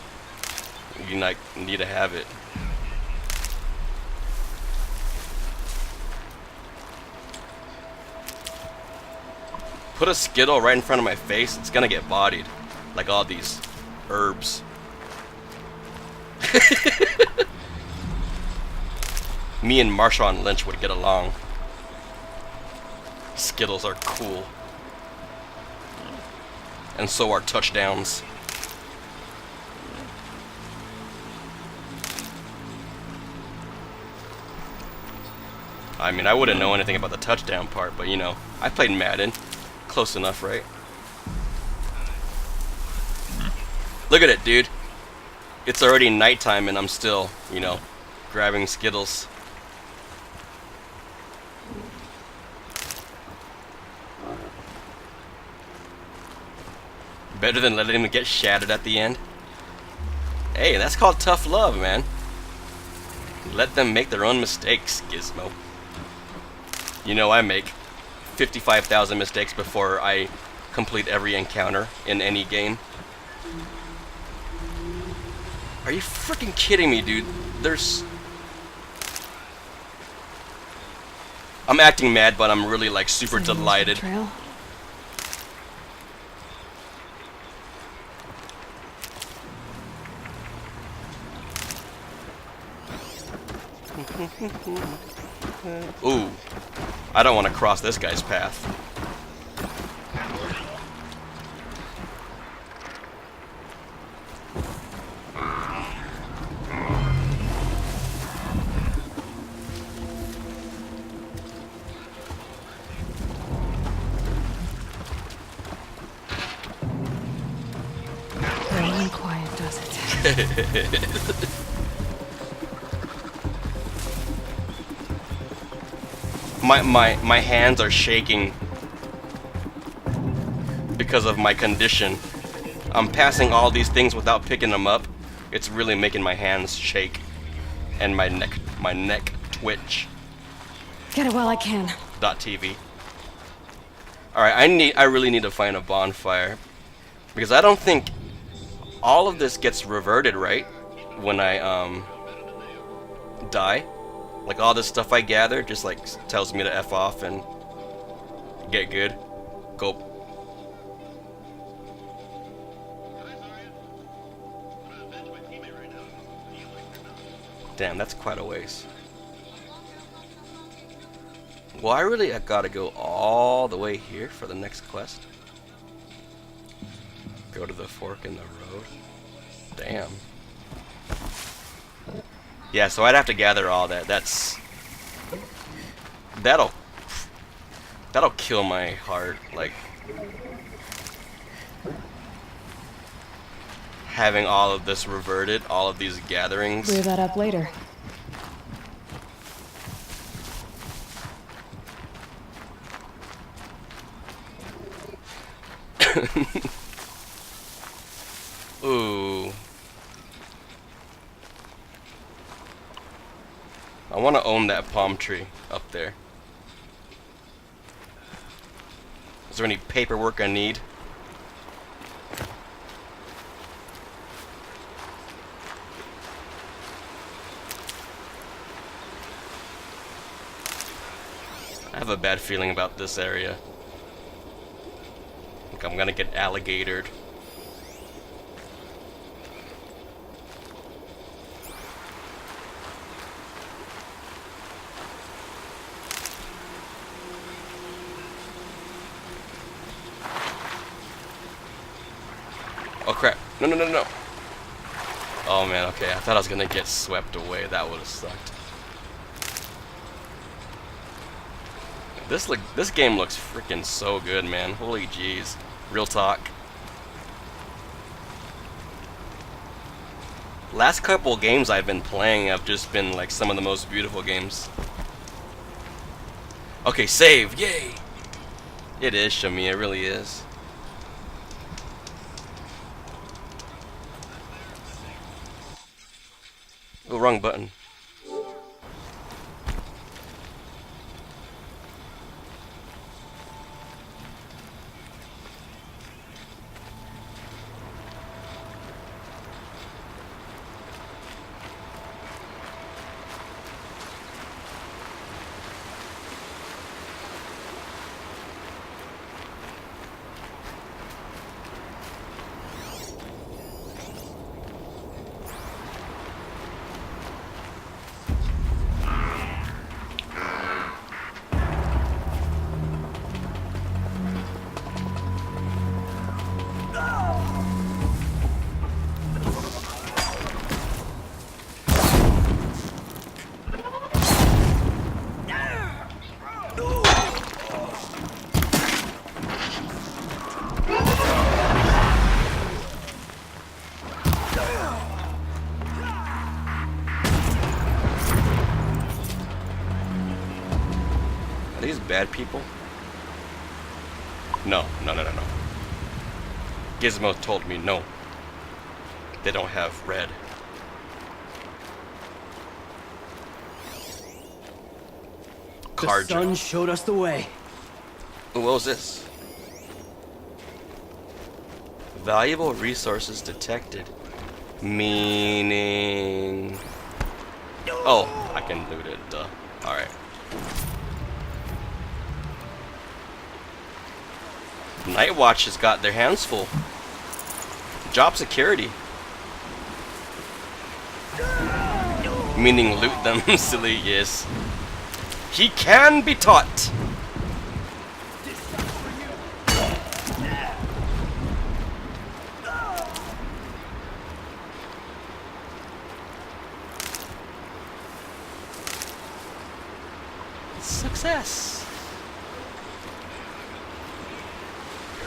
You like need to have it. Put a Skittle right in front of my face, it's gonna get bodied. Like all these herbs. Me and Marshawn Lynch would get along. Skittles are cool. And so are touchdowns. I mean, I wouldn't know anything about the touchdown part, but you know, I played Madden. Close enough, right? Look at it, dude. It's already nighttime and I'm still, you know, grabbing Skittles. Better than letting him get shattered at the end. Hey, that's called tough love, man. Let them make their own mistakes, Gizmo. You know I make 55,000 mistakes before I complete every encounter in any game. Are you freaking kidding me, dude? I'm acting mad, but I'm really like super delighted. Ooh, I don't want to cross this guy's path. Being quiet does it. My hands are shaking because of my condition. I'm passing all these things without picking them up. It's really making my hands shake and my neck twitch. Get it while I can. .tv. All right, I really need to find a bonfire because I don't think all of this gets reverted, right? When I die. Like all this stuff I gather just like tells me to F off and get good. Go. Damn, that's quite a ways. Well, I gotta go all the way here for the next quest. Go to the fork in the road. Damn. Yeah, so I'd have to gather all that. That'll kill my heart, like having all of this reverted, all of these gatherings. Clear that up later. Ooh. I want to own that palm tree up there. Is there any paperwork I need? I have a bad feeling about this area. I think I'm gonna get alligatored. Oh crap. No, no, no, no. Oh man, okay. I thought I was gonna get swept away. That would have sucked. This game looks freaking so good, man. Holy jeez. Real talk. Last couple games I've been playing have just been like some of the most beautiful games. Okay, save. Yay! It is, Shami. It really is. Oh, wrong button. Are these bad people? No, no, no, no, no. Gizmo told me no. They don't have red. The sun showed us the way. Ooh, what was this? Valuable resources detected. Meaning... Oh, I can loot it, duh. Alright. Night Watch has got their hands full. Job security. Meaning loot them, silly, yes. He can be taught. Success.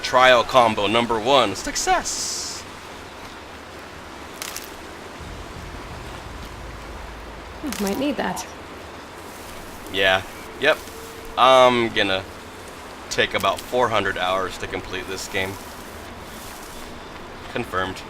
Trial combo number 1. Success. Might need that. Yeah. Yep. I'm gonna take about 400 hours to complete this game. Confirmed.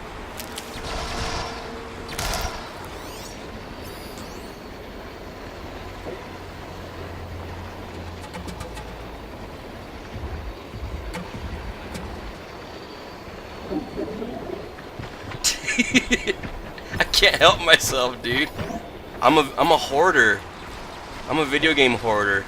I can't help myself, dude. I'm a hoarder. I'm a video game hoarder.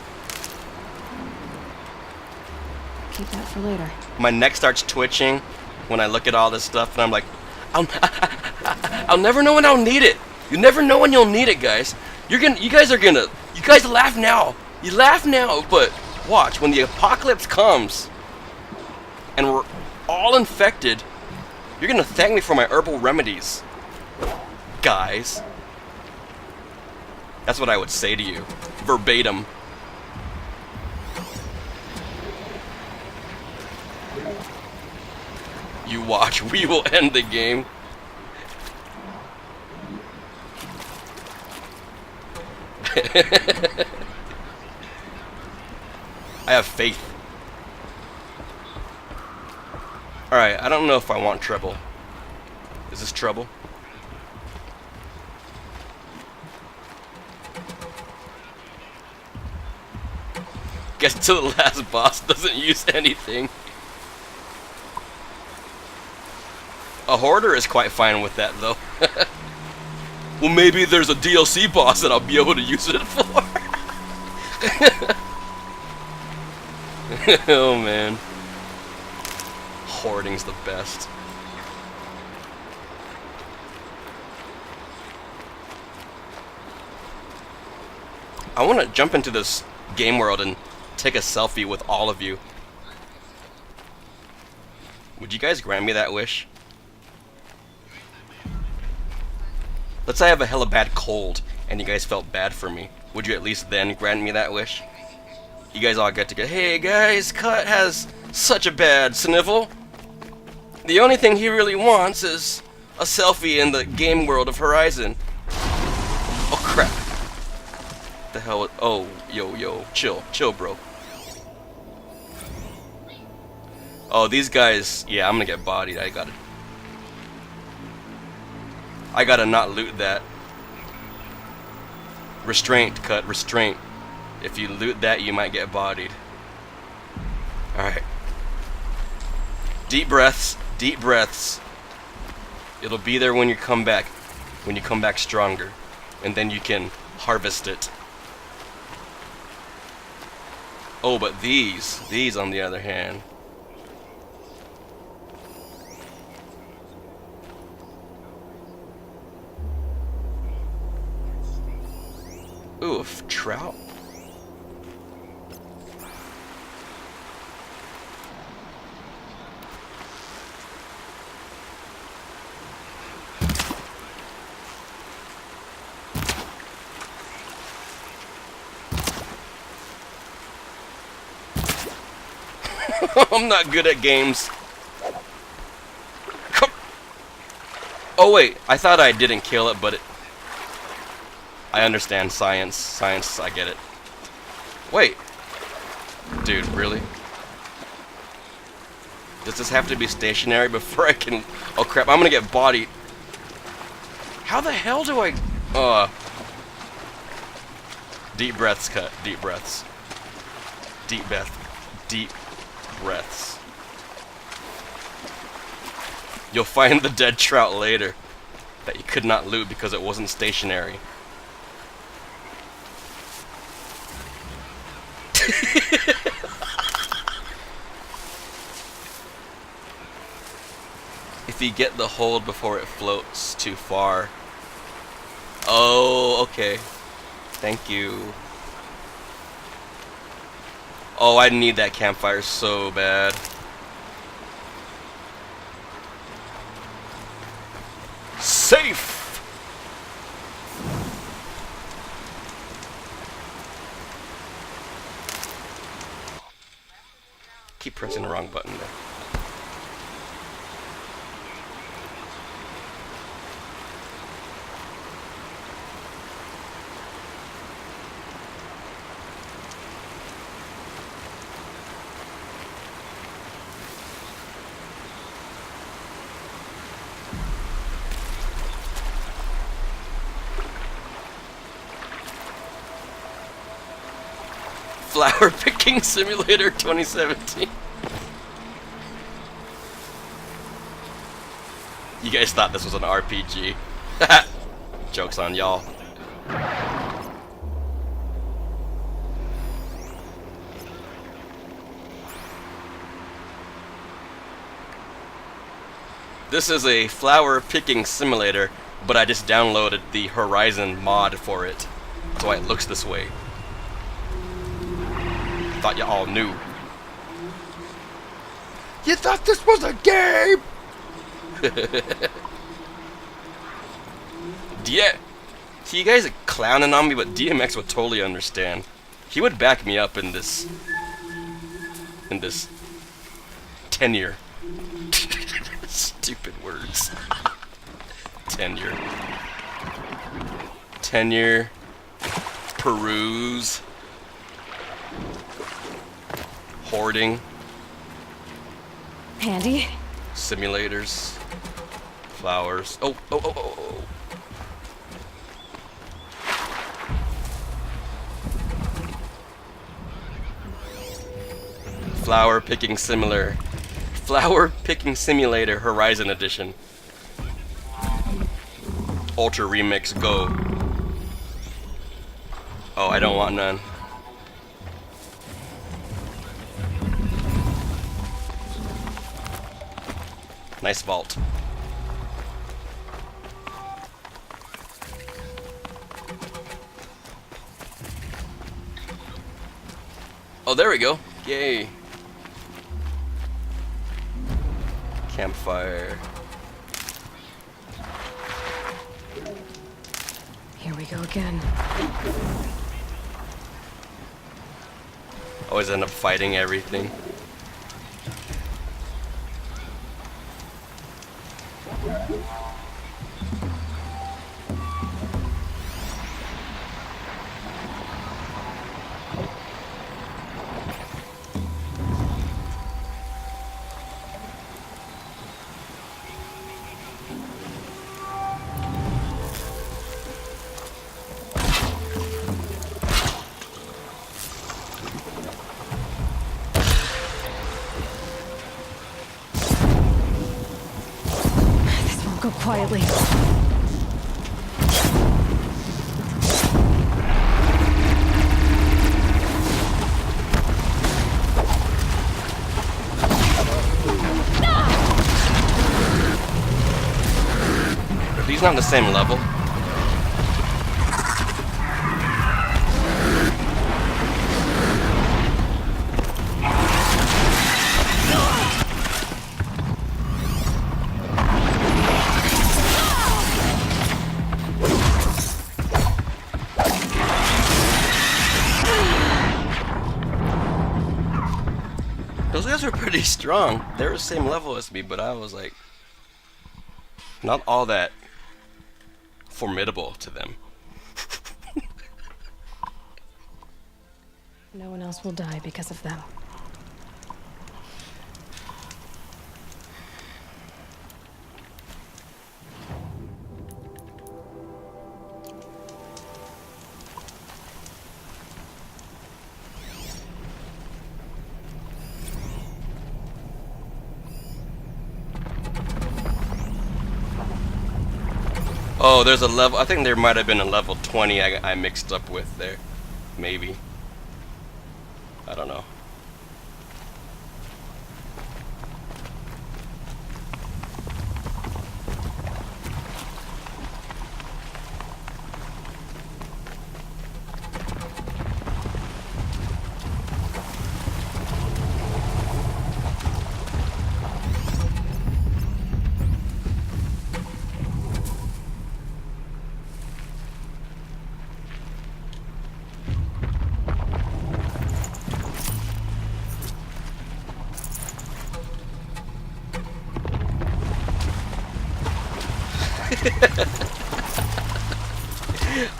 Keep that for later. My neck starts twitching when I look at all this stuff, and I'm like, I'll never know when I'll need it. You never know when you'll need it, guys. You guys laugh now. You laugh now, but watch, when the apocalypse comes and we're all infected, you're gonna thank me for my herbal remedies, guys. That's what I would say to you, verbatim. You watch, we will end the game. I have faith. Alright, I don't know if I want trouble. Is this trouble? Gets to the last boss, doesn't use anything. A hoarder is quite fine with that, though. Well, maybe there's a DLC boss that I'll be able to use it for. Oh, man. Hoarding's the best. I want to jump into this game world and take a selfie with all of you. Would you guys grant me that wish? Let's say I have a hella bad cold and you guys felt bad for me. Would you at least then grant me that wish? You guys all get to go, hey guys, Cut has such a bad sniffle. The only thing he really wants is a selfie in the game world of Horizon. Oh crap. The hell? Oh, yo, chill, bro. Oh, these guys, yeah, I'm gonna get bodied. I gotta not loot that. Restraint, Cut, restraint. If you loot that, you might get bodied. Alright. Deep breaths, deep breaths. It'll be there when you come back. When you come back stronger. And then you can harvest it. Oh, but these on the other hand. Oof, trout. I'm not good at games. Oh wait, I thought I didn't kill it, but I understand science. Science, I get it. Wait. Dude, really? Does this have to be stationary before I can... Oh crap, I'm gonna get bodied. How the hell do I... Deep breaths, Cut. Deep breaths. Deep breath. Deep breaths. You'll find the dead trout later that you could not loot because it wasn't stationary. If you get the hold before it floats too far. Oh, okay. Thank you. Oh, I need that campfire so bad. Safe! Keep pressing the wrong button there. Flower Picking Simulator 2017. You guys thought this was an RPG. Joke's on y'all. This is a flower picking simulator, but I just downloaded the Horizon mod for it. That's why it looks this way. Thought you all knew. You thought this was a game? Yeah. See, you guys are clowning on me, but DMX would totally understand. He would back me up in this tenure. Stupid words. Tenure. Tenure. Peruse. Hoarding. Handy. Simulators. Flowers. Oh. Flower Picking Simulator. Flower Picking Simulator Horizon Edition. Ultra Remix Go. Oh, I don't want none. Nice vault. Oh, there we go. Yay. Campfire. Here we go again. Always end up fighting everything. Go quietly. Are these not on the same level? Those guys were pretty strong. They were the same level as me, but I was like, not all that formidable to them. No one else will die because of them. Oh, there's a level. I think there might have been a level 20 I mixed up with there. Maybe. I don't know.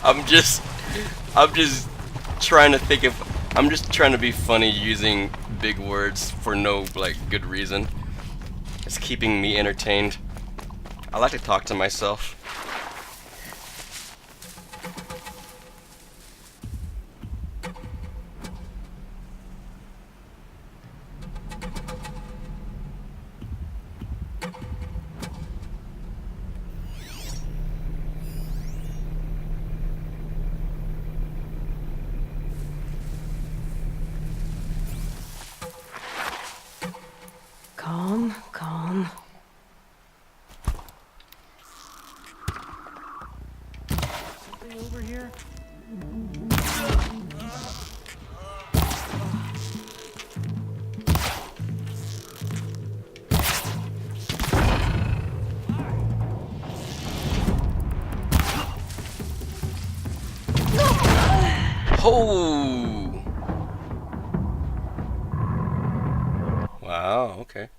I'm just trying to think of, I'm just trying to be funny using big words for no like good reason. It's keeping me entertained. I like to talk to myself. Oh! Wow, okay.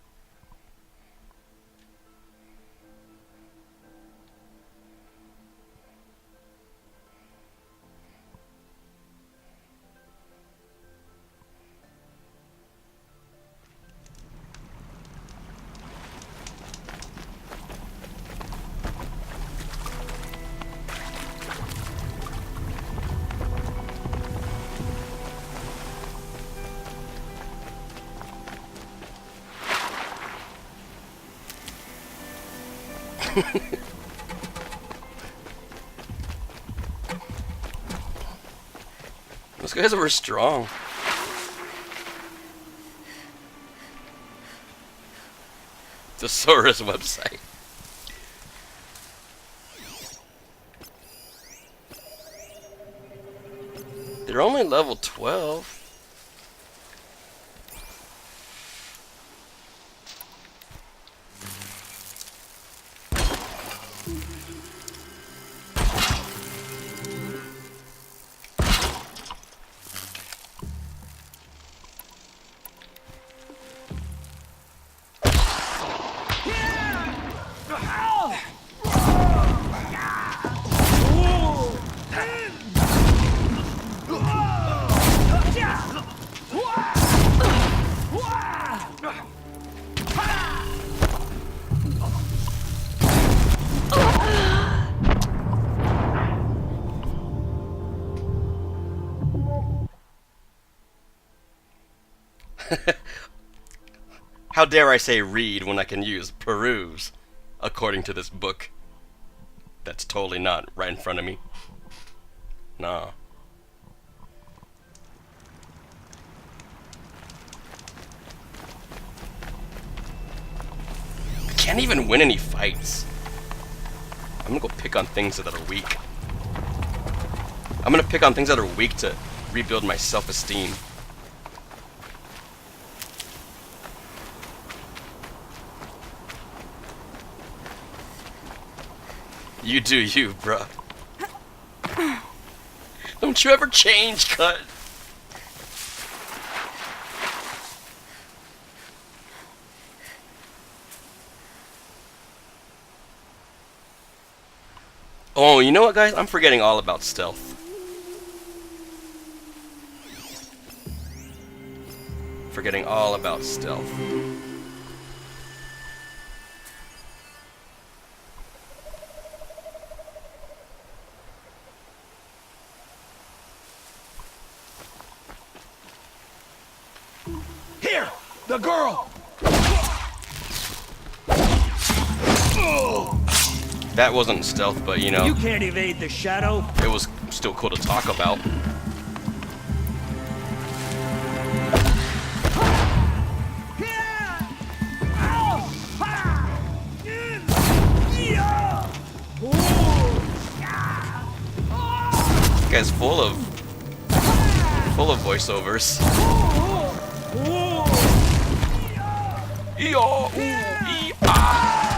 Those guys were strong. Thesaurus website. They're only level 12. How dare I say read when I can use peruse, according to this book. That's totally not right in front of me. Nah. I can't even win any fights. I'm gonna go pick on things that are weak. I'm gonna pick on things that are weak to rebuild my self-esteem. You do you, bruh. Don't you ever change, cut. Oh, you know what, guys? I'm forgetting all about stealth. Forgetting all about stealth. Here! The girl! That wasn't stealth, but you know, You can't evade the shadow. it was still cool to talk about. This guy's full of voiceovers. Ee-oh, ooh, ee-ah.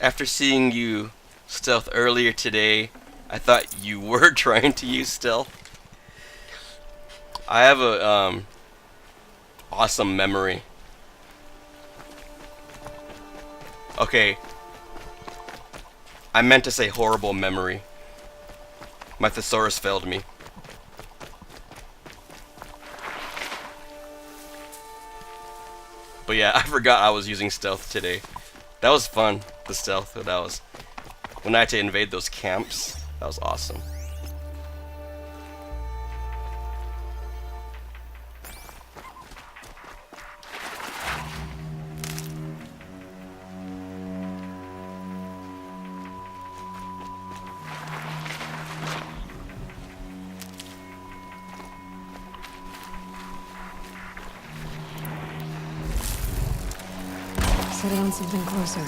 After seeing you stealth earlier today, I thought you were trying to use stealth. I have a awesome memory. Okay, I meant to say horrible memory. My thesaurus failed me. But yeah, I forgot I was using stealth today. That was fun, the stealth. That was when I had to invade those camps. That was awesome. set it on something closer.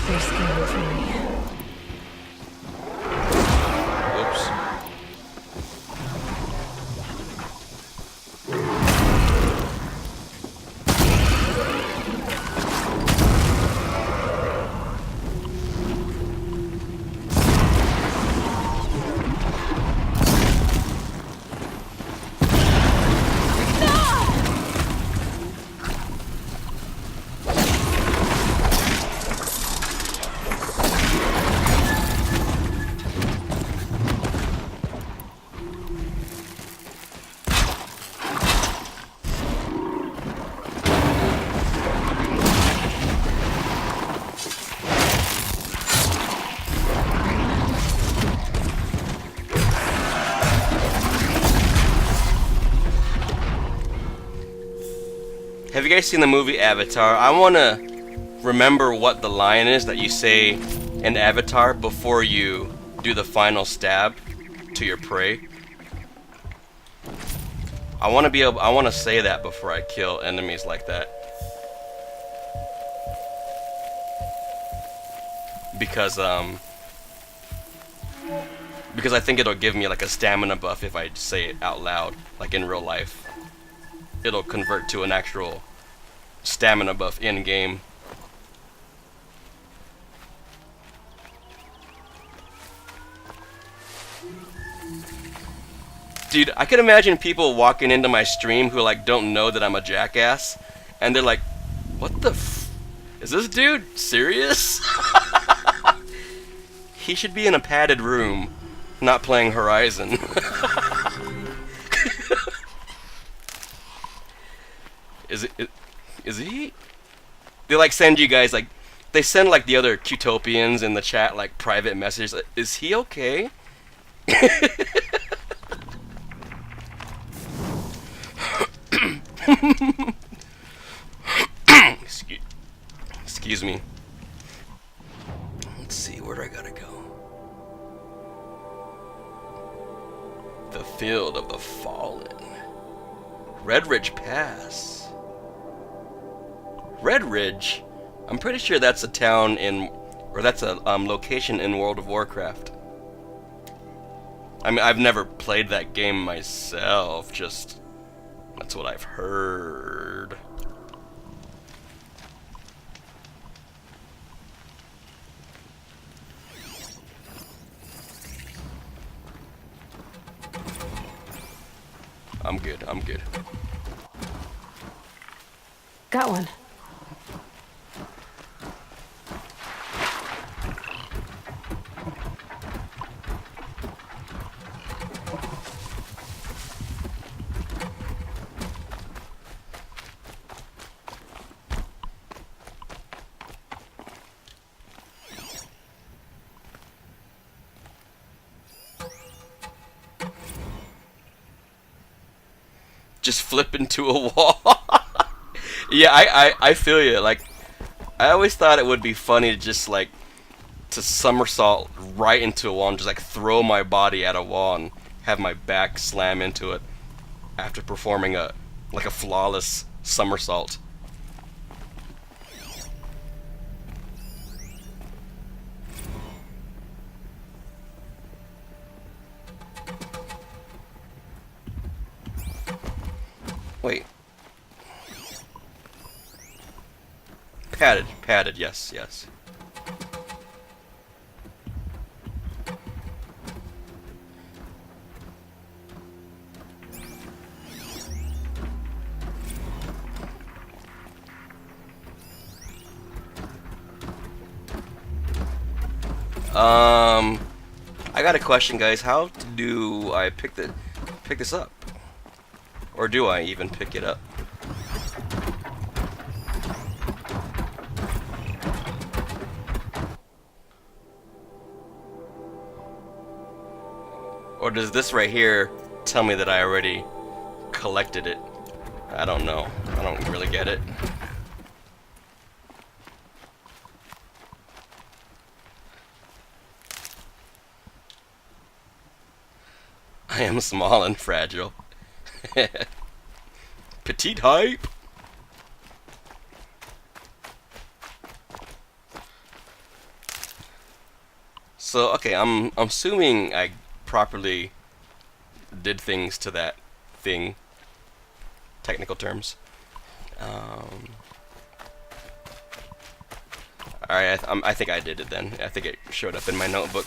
They're scanning for me. Whoops. Have you guys seen the movie Avatar? I want to remember what the line is that you say in Avatar before you do the final stab to your prey. I want to say that before I kill enemies like that. Because I think it'll give me like a stamina buff if I say it out loud, like in real life. It'll convert to an actual stamina buff in game. Dude, I could imagine people walking into my stream who like don't know that I'm a jackass, and they're like, "What the f? Is this dude serious?" He should be in a padded room, not playing Horizon. Is he? They like send you guys like, they send like the other Qtopians in the chat like private messages. Like, is he okay? Excuse me. Let's see, where do I gotta go? The Field of the Fallen. Red Ridge Pass. Red Ridge? I'm pretty sure that's a town in, or that's a location in World of Warcraft. I mean, I've never played that game myself, just that's what I've heard. I'm good, I'm good. Got one. Just flip into a wall. Yeah, I feel you. Like, I always thought it would be funny to just like to somersault right into a wall and just like throw my body at a wall and have my back slam into it after performing a flawless somersault. Wait. Padded, yes, yes. I got a question, guys. How do I pick this up? Or do I even pick it up? Or does this right here tell me that I already collected it. I don't know. I don't really get it. I am small and fragile. Petite hype. So, okay, I'm assuming I properly did things to that thing. Technical terms. Alright, I think I did it then. I think it showed up in my notebook.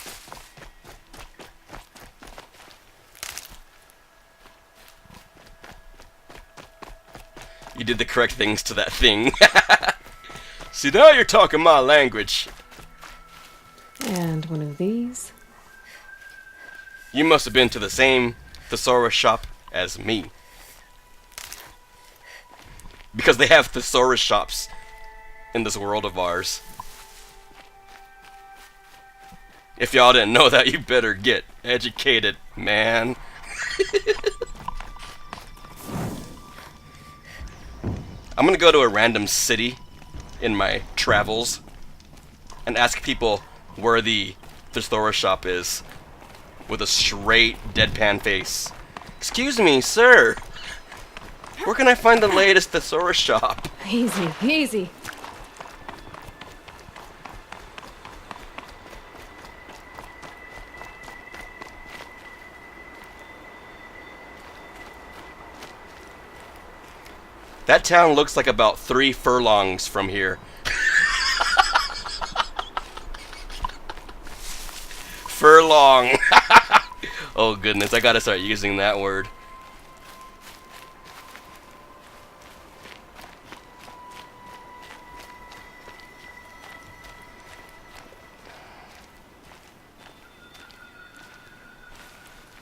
You did the correct things to that thing. See, now you're talking my language. And one of these. You must have been to the same thesaurus shop as me. Because they have thesaurus shops in this world of ours. If y'all didn't know that, you better get educated, man. I'm gonna go to a random city in my travels and ask people where the thesaurus shop is with a straight deadpan face. Excuse me, sir. Where can I find the latest thesaurus shop? Easy, easy. That town looks like about 3 furlongs from here. Furlong. Oh goodness, I gotta start using that word.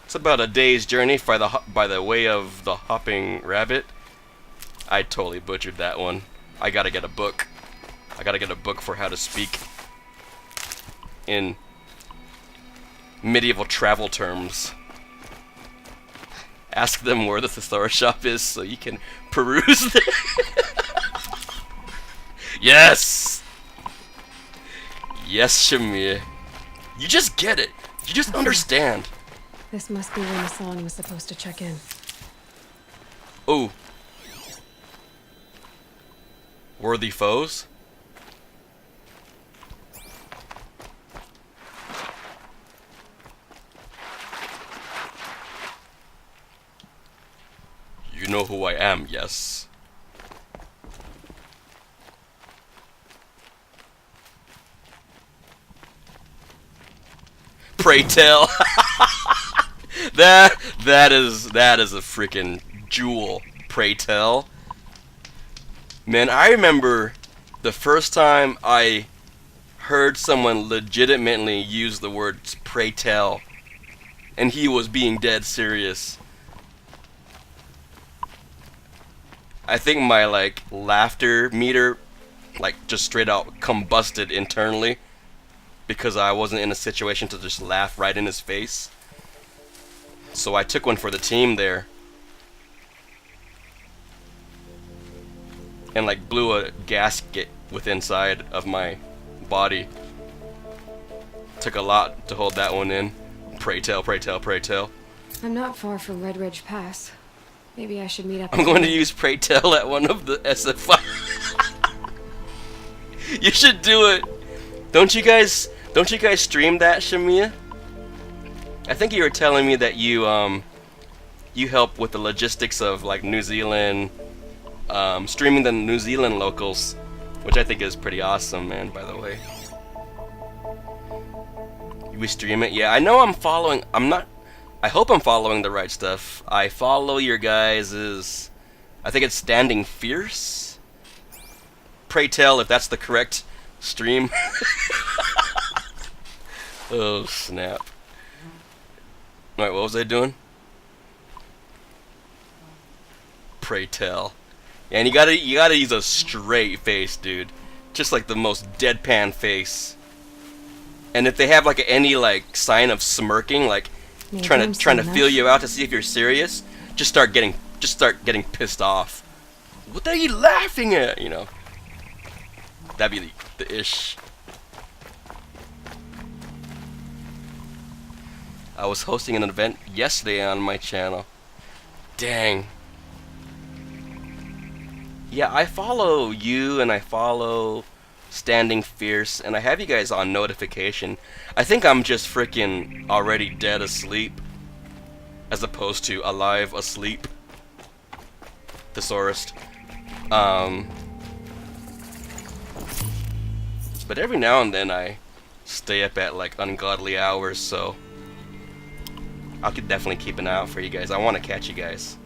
It's about a day's journey by the way of the hopping rabbit. I totally butchered that one. I gotta get a book. I gotta get a book for how to speak in medieval travel terms. Ask them where the thesaurus shop is so you can peruse them. Yes! Yes, Shamir. You just get it. You just understand. This must be when the song was supposed to check in. Ooh. Worthy foes? You know who I am, yes? Pray tell. that is a freaking jewel. Pray tell. Man, I remember the first time I heard someone legitimately use the words pray tell, and he was being dead serious. I think my laughter meter just straight out combusted internally because I wasn't in a situation to just laugh right in his face. So I took one for the team there. And blew a gasket with inside of my body. Took a lot to hold that one in. Pray tell, pray tell, pray tell. I'm not far from Red Ridge Pass. Maybe I should meet up. I'm going to use pray tell at one of the SF5. You should do it. Don't you guys stream that, Shamia? I think you were telling me that you help with the logistics of New Zealand. Streaming the New Zealand locals, which I think is pretty awesome, man, by the way. We stream it? Yeah, I know I hope I'm following the right stuff. I follow your guys's, I think it's Standing Fierce? Pray tell if that's the correct stream. Oh, snap. Alright, what was I doing? Pray tell. Yeah, and you gotta use a straight face, dude. Just the most deadpan face. And if they have any sign of smirking, trying to feel you out to see if you're serious, just start getting pissed off. What are you laughing at? You know, that'd be the ish. I was hosting an event yesterday on my channel. Dang. Yeah, I follow you and I follow Standing Fierce, and I have you guys on notification. I think I'm just freaking already dead asleep, as opposed to alive asleep. Thesaurus. But every now and then I stay up at like ungodly hours, so I could definitely keep an eye out for you guys. I want to catch you guys.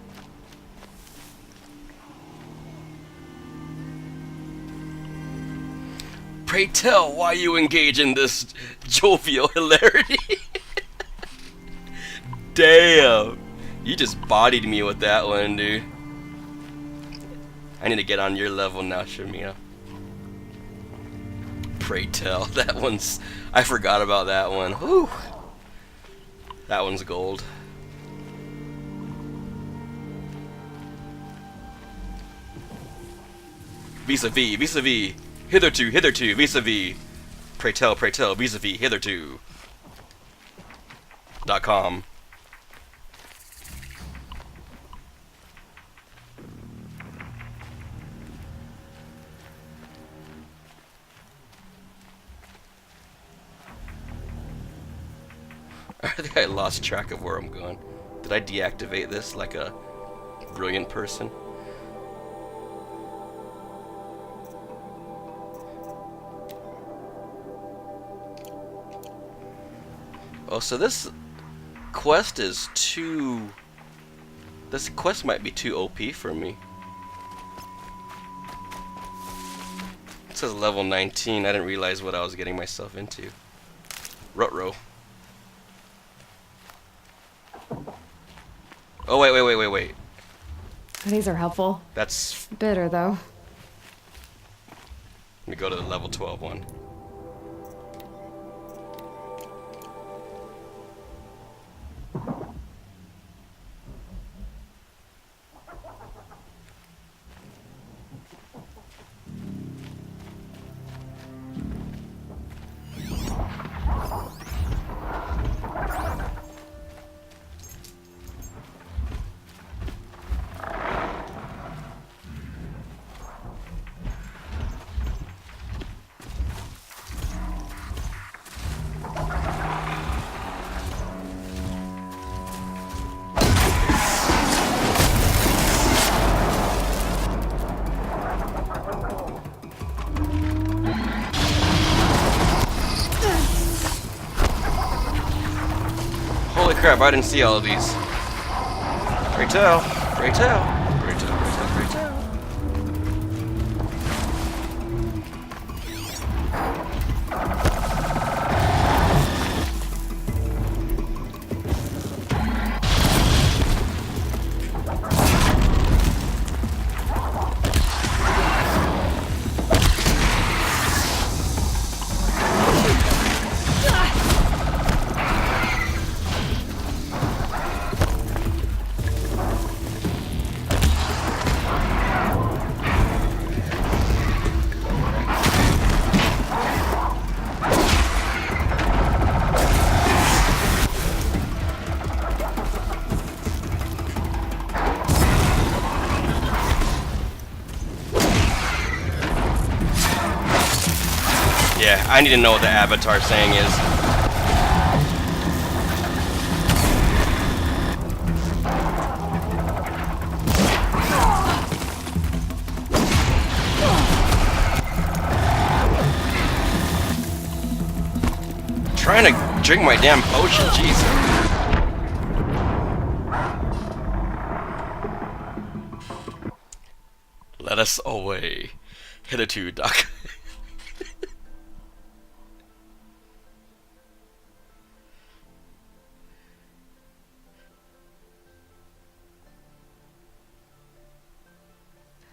Pray tell why you engage in this jovial hilarity. Damn. You just bodied me with that one, dude. I need to get on your level now, Shamia. Pray tell. That one's... I forgot about that one. Whew. That one's gold. Vis-a-vis, vis-a-vis. Hitherto, hitherto, vis-a-vis. Pray tell, vis-a-vis, hitherto. .com. I think I lost track of where I'm going. Did I deactivate this like a brilliant person? Oh, so this quest is too... This quest might be too OP for me. It says level 19. I didn't realize what I was getting myself into. Ruh-roh. Oh, wait. These are helpful. That's... bitter, though. Let me go to the level 12 one. Holy crap, I didn't see all of these. Pray tell, pray tell, pray tell, pray tell, pray tell. Yeah, I need to know what the avatar saying is. Trying to drink my damn potion, jeez. Let us away. Hitherto, Doc.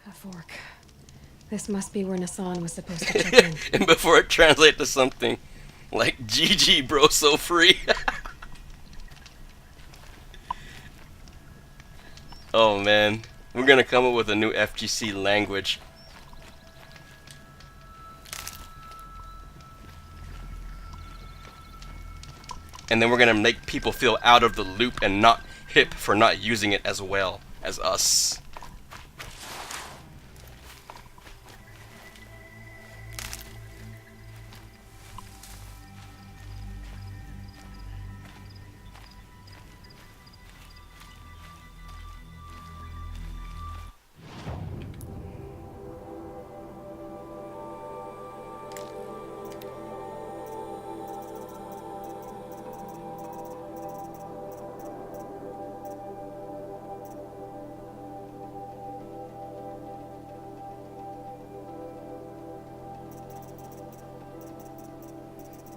A fork. This must be where Nassan was supposed to check in. And before it translates to something like GG bro, so free. Oh man, we're gonna come up with a new FGC language. And then we're gonna make people feel out of the loop and not hip for not using it as well as us.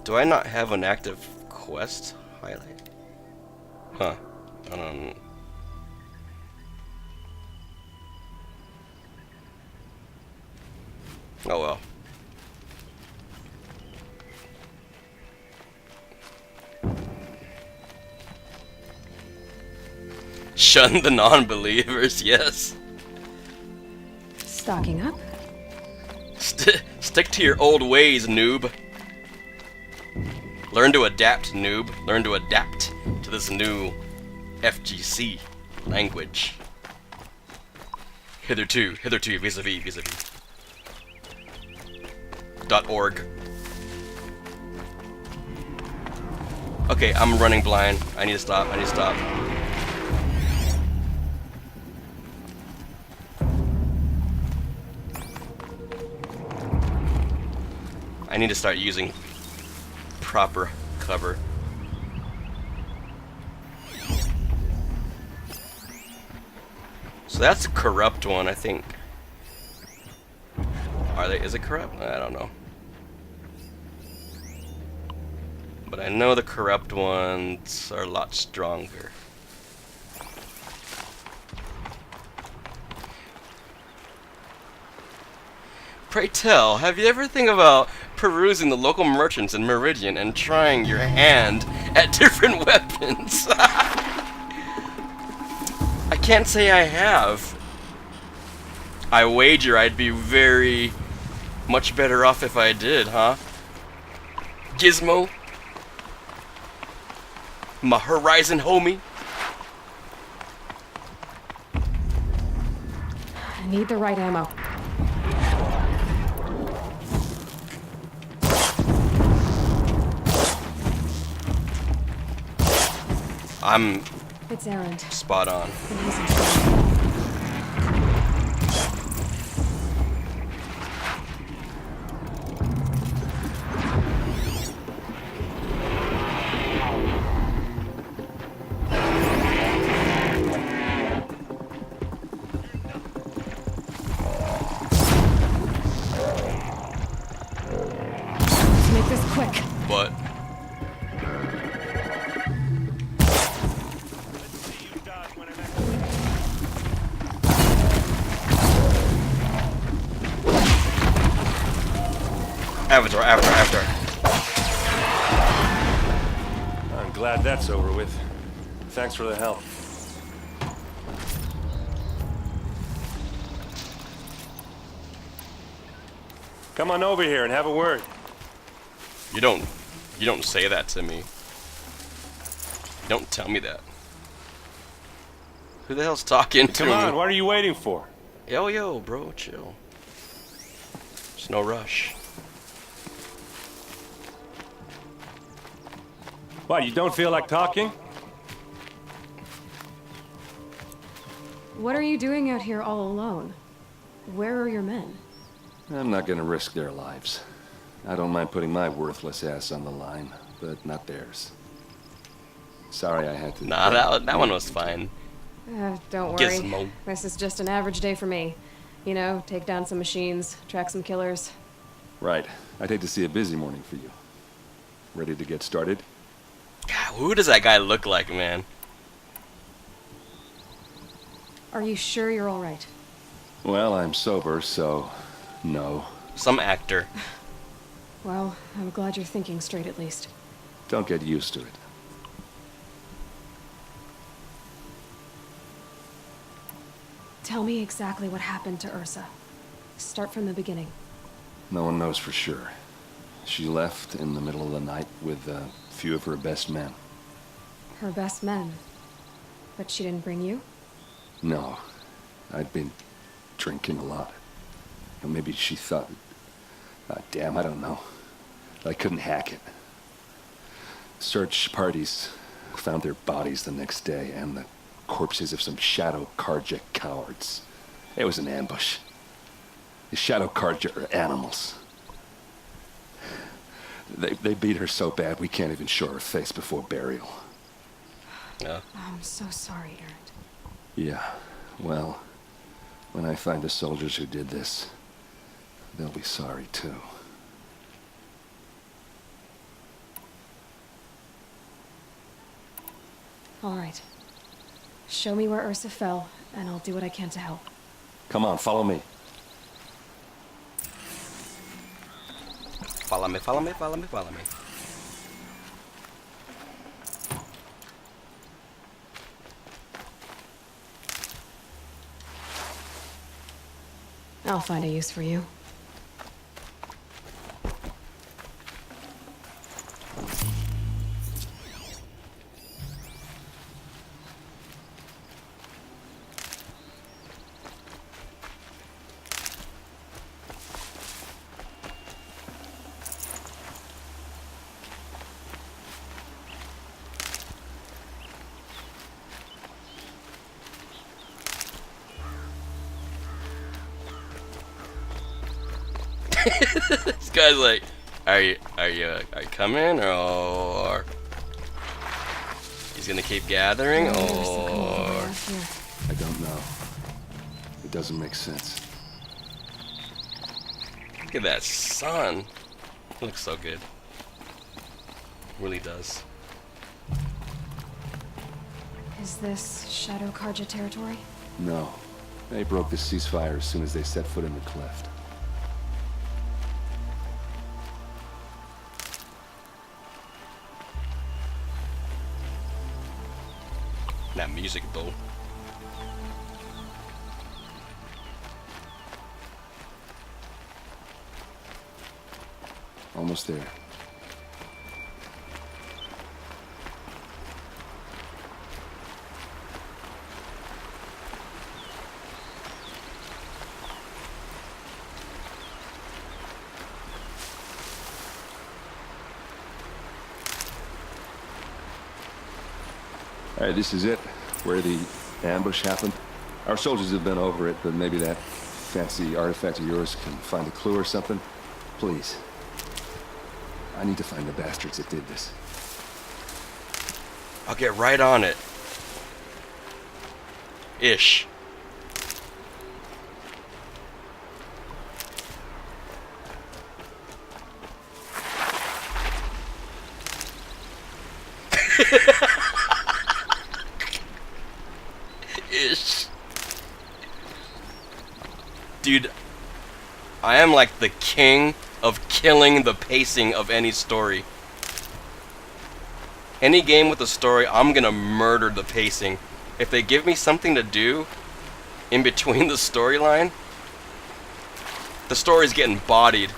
Do I not have an active quest highlight? Huh. I don't know. Oh well. Shun the non-believers, yes. Stocking up? Stick to your old ways, noob. Learn to adapt, noob. Learn to adapt to this new FGC language. Hitherto, vis-a-vis, vis-a-vis. .org. Okay, I'm running blind. I need to stop, I need to stop. I need to start using proper cover. So that's a corrupt one, I think. Is it corrupt? I don't know. But I know the corrupt ones are a lot stronger. Pray tell, have you ever think about perusing the local merchants in Meridian and trying your hand at different weapons? I can't say I have. I wager I'd be very much better off if I did, huh? Gizmo? My Horizon homie? I need the right ammo. It's Errand. Spot on. Let's make this quick. But Avatar. I'm glad that's over with. Thanks for the help. Come on over here and have a word. You don't say that to me. You don't tell me that. Who the hell's talking to me? Come on, what are you waiting for? Yo, bro, chill. There's no rush. What, you don't feel like talking? What are you doing out here all alone? Where are your men? I'm not gonna risk their lives. I don't mind putting my worthless ass on the line, but not theirs. Sorry I had to... Nah, that one was fine. Don't worry. Gizmo. This is just an average day for me. You know, take down some machines, track some killers. Right. I'd hate to see a busy morning for you. Ready to get started? God, who does that guy look like, man? Are you sure you're all right? Well, I'm sober, so... no. Some actor. Well, I'm glad you're thinking straight at least. Don't get used to it. Tell me exactly what happened to Ursa. Start from the beginning. No one knows for sure. She left in the middle of the night with a few of her best men. Her best men? But she didn't bring you? No. I'd been drinking a lot. Or maybe she thought... damn, I don't know. I couldn't hack it. Search parties found their bodies the next day and the corpses of some Shadow Karja cowards. It was an ambush. The Shadow Karja are animals. They beat her so bad we can't even show her face before burial. Yeah. I'm so sorry, Erend. Yeah, well, when I find the soldiers who did this, they'll be sorry too. All right. Show me where Ursa fell, and I'll do what I can to help. Come on, follow me. Follow me, follow me, follow me, follow me. I'll find a use for you. This guy's like, are you coming, or he's gonna keep gathering, or I don't know. It doesn't make sense. Look at that sun. It looks so good. Really does. Is this Shadow Karja territory? No. They broke the ceasefire as soon as they set foot in the cleft. That music though. Almost there. All right, this is it, where the ambush happened. Our soldiers have been over it, but maybe that fancy artifact of yours can find a clue or something. Please. I need to find the bastards that did this. I'll get right on it. Ish. Ish. Dude, I am like the king of killing the pacing of any story. Any game with a story, I'm gonna murder the pacing. If they give me something to do in between the storyline, the story's getting bodied.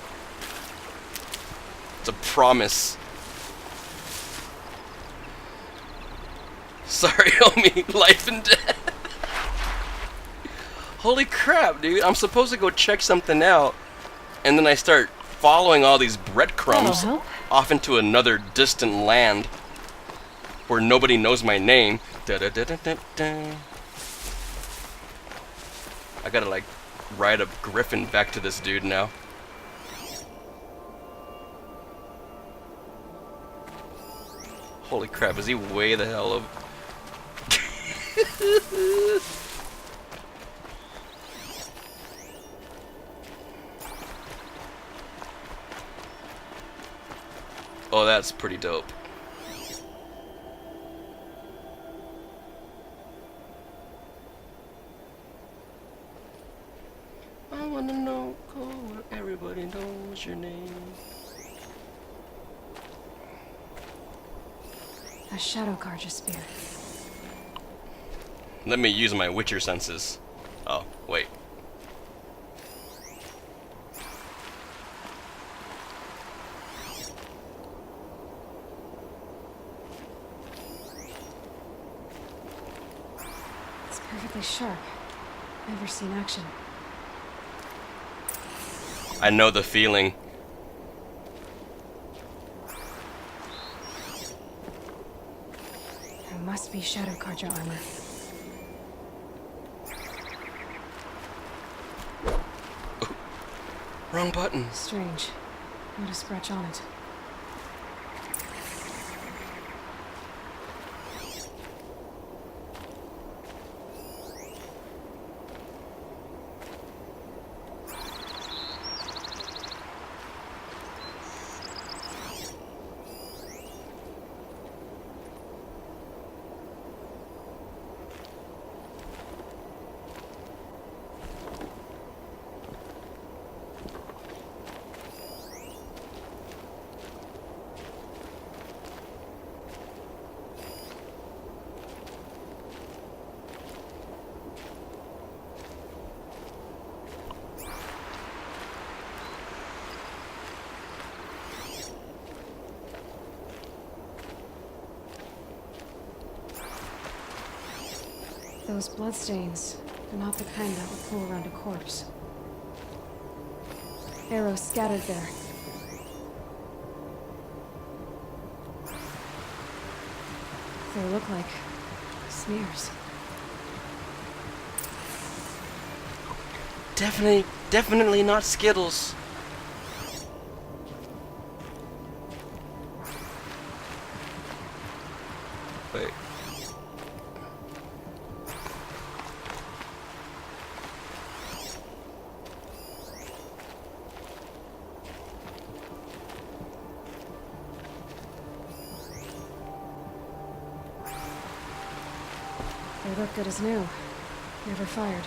It's a promise. Sorry, homie. Life and death. Holy crap, dude. I'm supposed to go check something out, and then I start following all these breadcrumbs off into another distant land where nobody knows my name. Da -da -da -da -da -da. I gotta like ride a griffin back to this dude now. Holy crap, is he way the hell up? Oh, that's pretty dope. I wanna know, go where everybody knows your name. A Shadow Karja spear. Let me use my Witcher senses. Oh, wait. It's perfectly sharp. Never seen action. I know the feeling. There must be Shadow Carja armor. Wrong button. Strange. Not a scratch on it. Those bloodstains are not the kind that would pull around a corpse. Arrows scattered there. They look like smears. Definitely not Skittles. Wait. They look good as new. Never fired.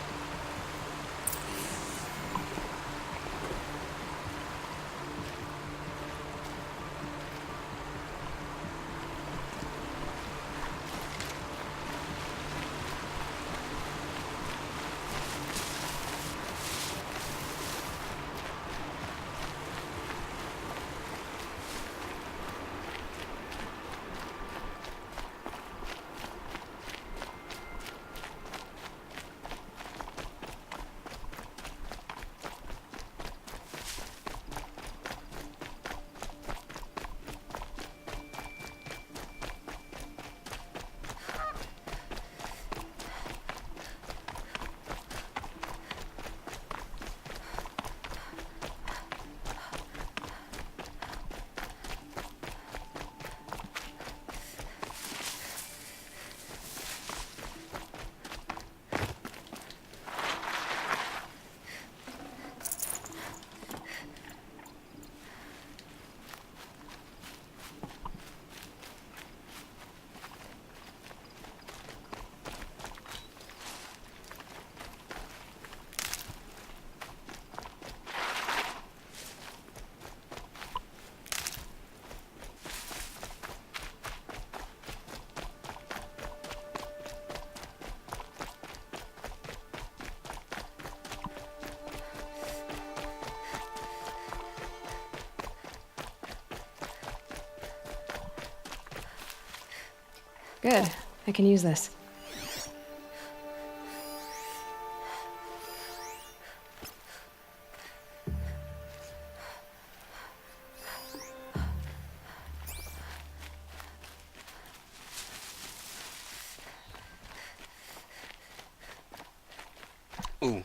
Good. I can use this. Ooh.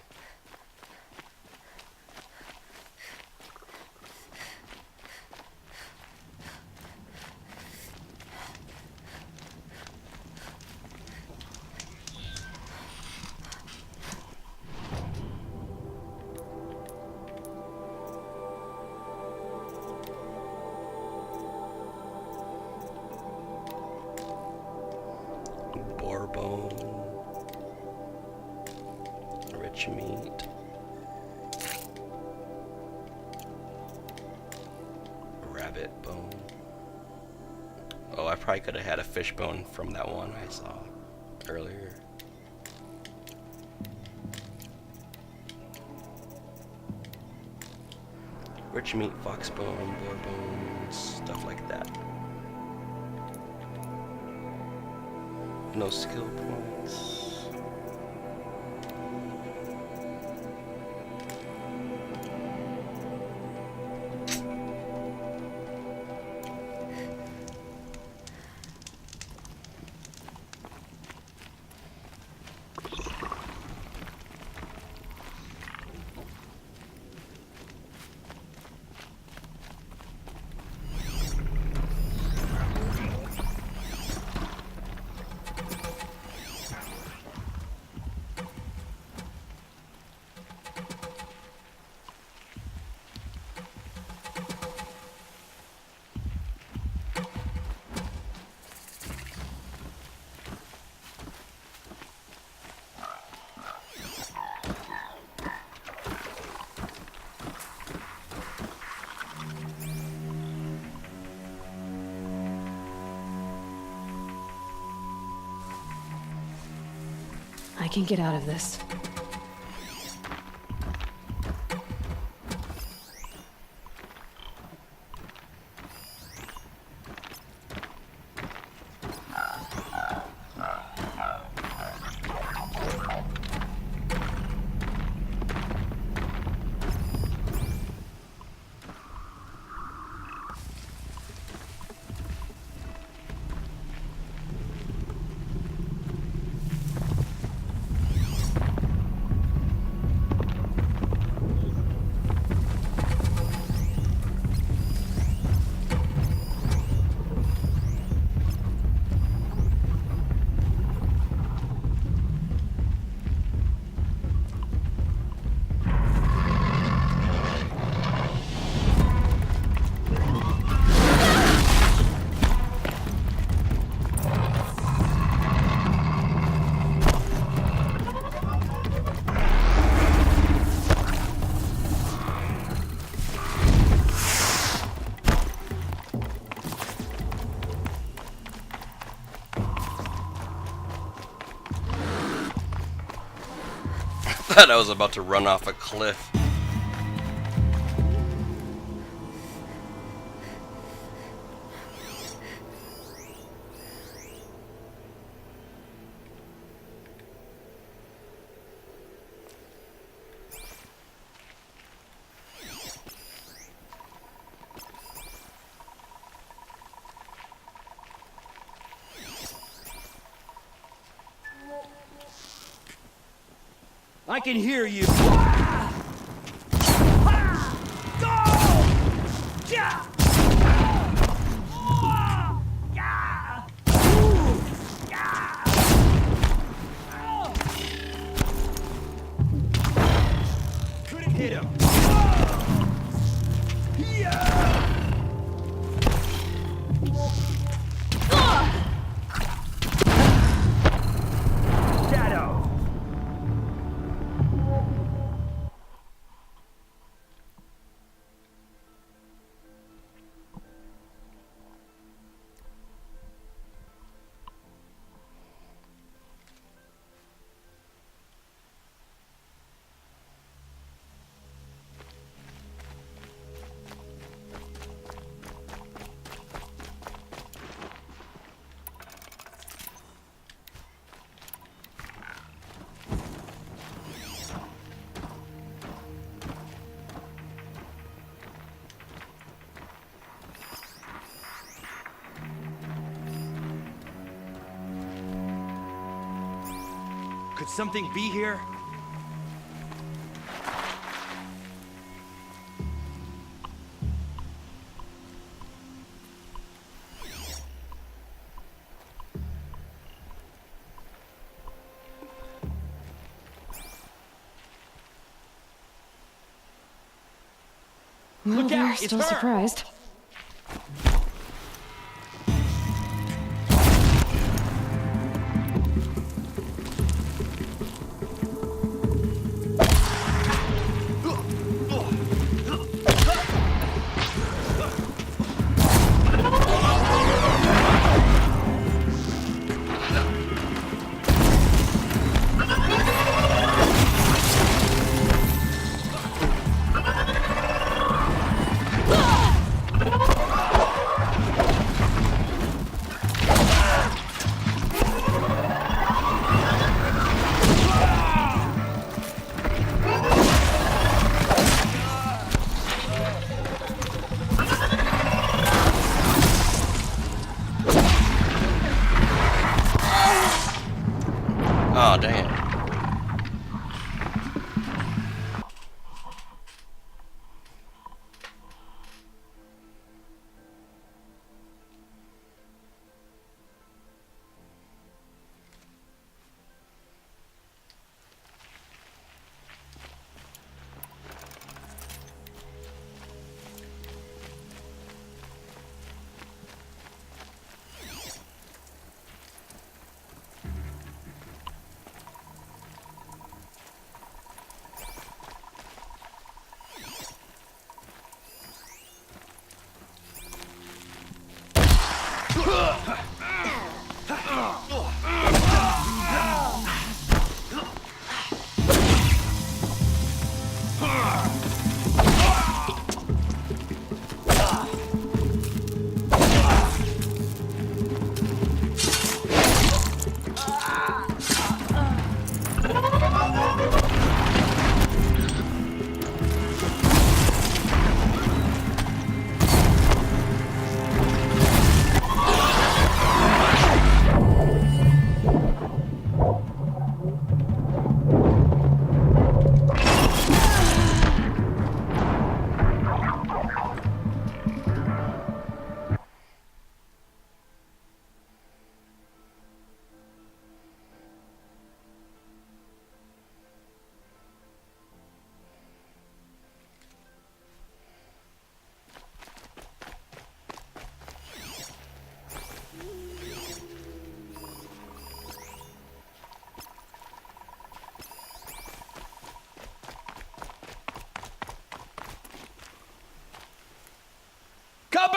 Boar bone, rich meat, rabbit bone. Oh, I probably could have had a fish bone from that one I saw earlier. Rich meat, fox bone, boar bones, stuff like that. No skill points. I can get out of this. I thought I was about to run off a cliff. I can hear you. Couldn't hit him. Could something be here? Well, Look they're out, it's still her. surprised.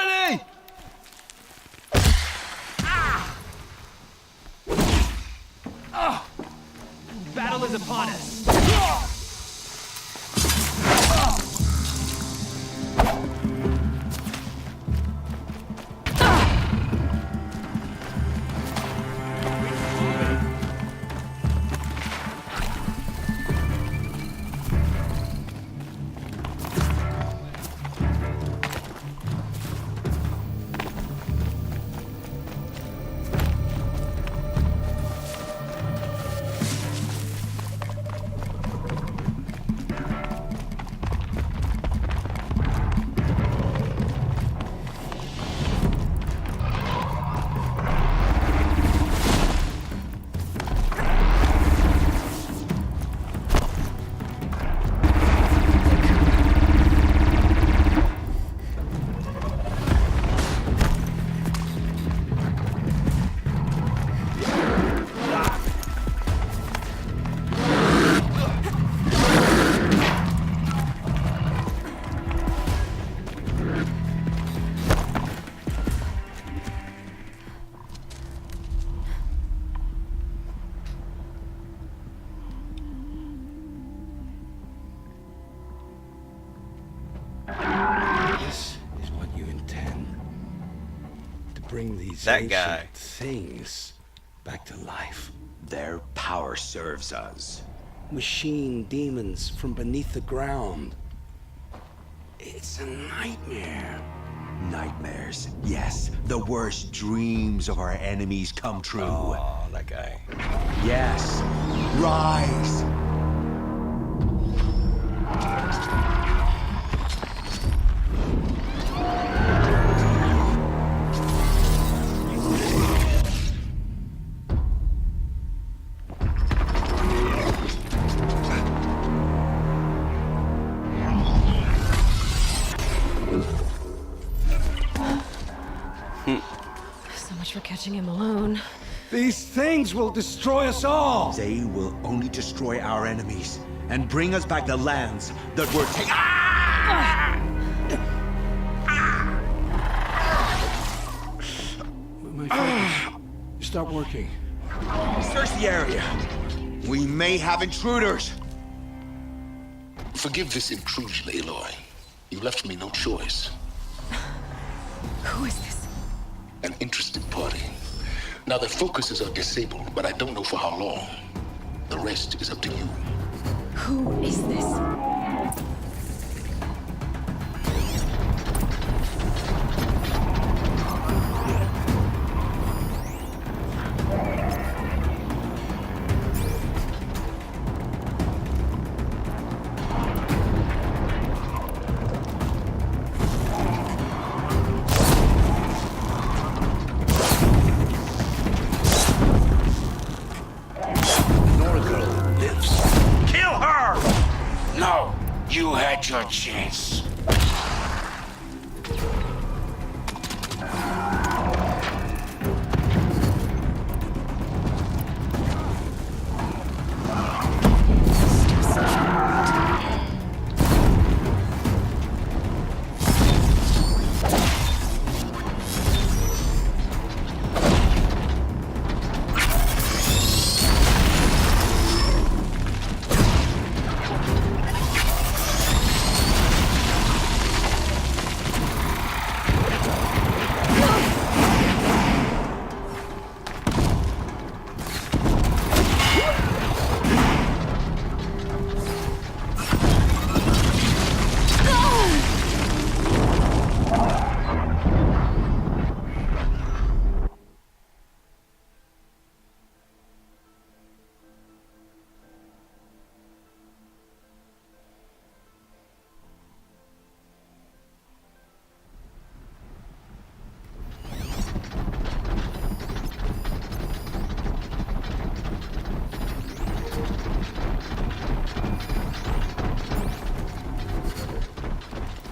Company! Battle is upon us. This is what you intend. To bring these That ancient guy. things back to life. Their power serves us. Machine demons from beneath the ground. It's a nightmare. Nightmares. Yes, the worst dreams of our enemies come true. Oh, that guy. Yes. Rise. So much for catching him alone. These things will destroy us all! They will only destroy our enemies and bring us back the lands that were taken. My focus. Stop working. Search the area. We may have intruders. Forgive this intrusion, Aloy. You left me no choice. Who is this? An interested party. Now their focuses are disabled, but I don't know for how long. The rest is up to you. Who is this? You had your chance.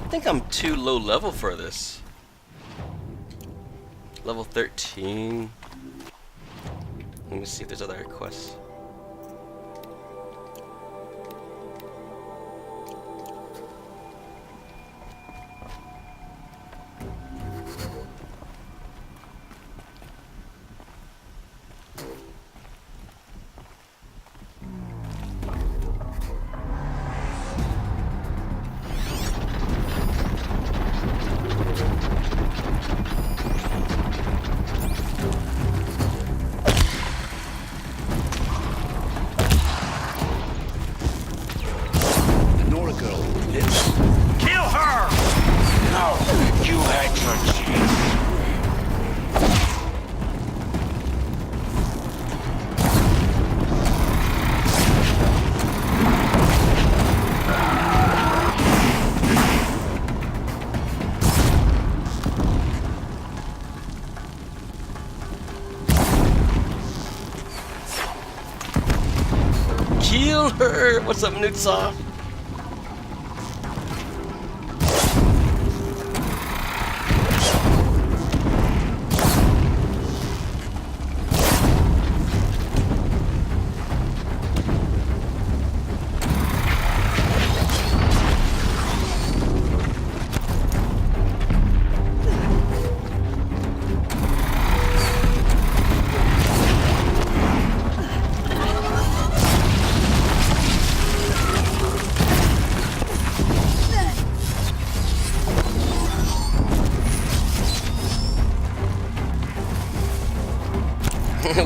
I think I'm too low level for this. Level 13. Let me see if there's other quests. What's up, Nutsa?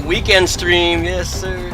Weekend stream, yes sir.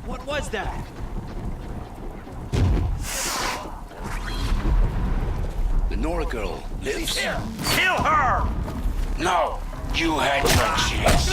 What was that? The Nora girl lives. Here! Kill her! No, you had your chance.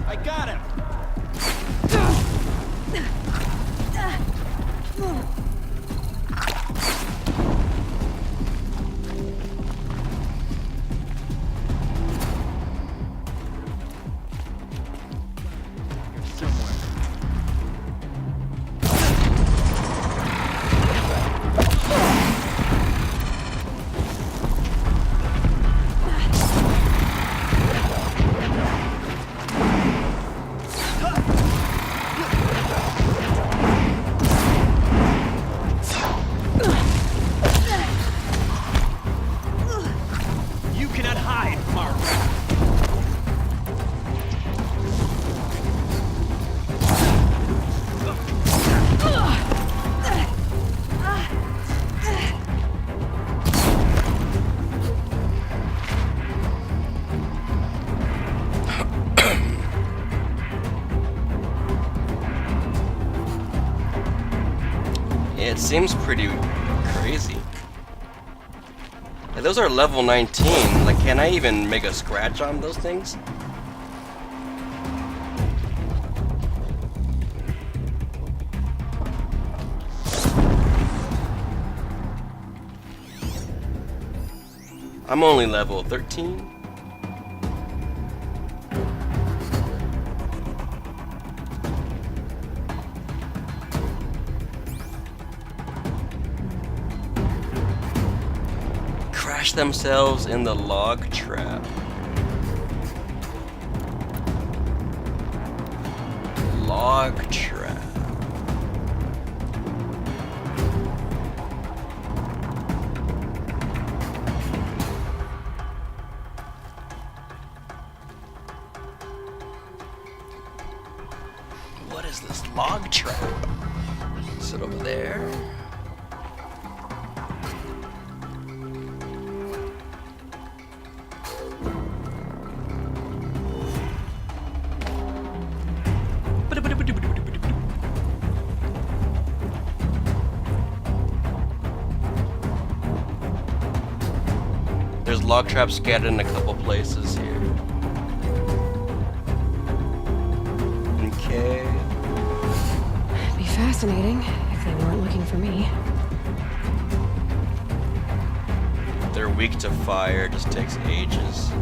I got him! It seems pretty crazy. Hey, those are level 19. Like, can I even make a scratch on those things? I'm only level 13. Crash themselves in the log trap. Log trap. What is this log trap? Is it over there? There's log traps scattered in a couple places here. Okay. It'd be fascinating if they weren't looking for me. They're weak to fire, just takes ages.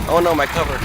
Oh no, my cover.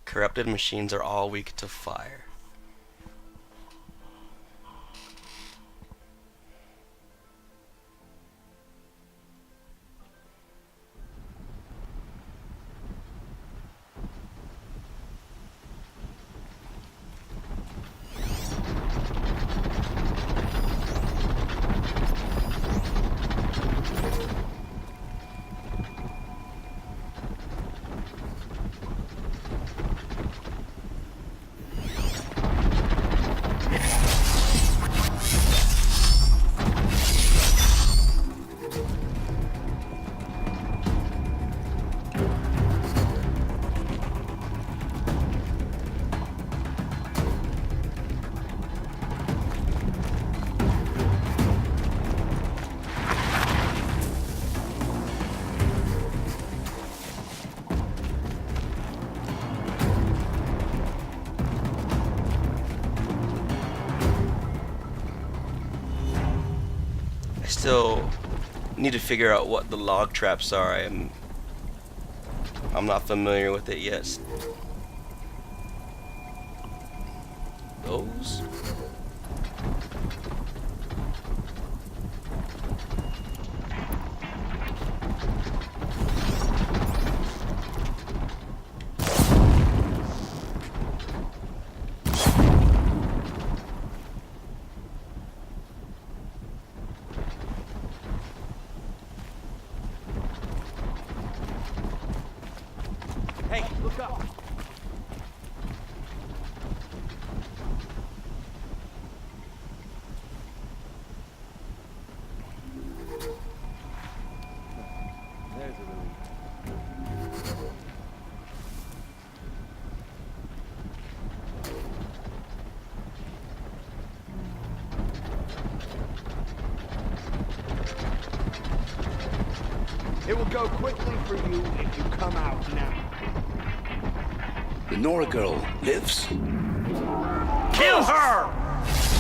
Corrupted machines are all weak to fire. still need to figure out what the log traps are. I'm not familiar with it yet. Those? Hey, look up. There's a relief. It will go quickly for you if you come out now. The Nora girl lives? Kill her!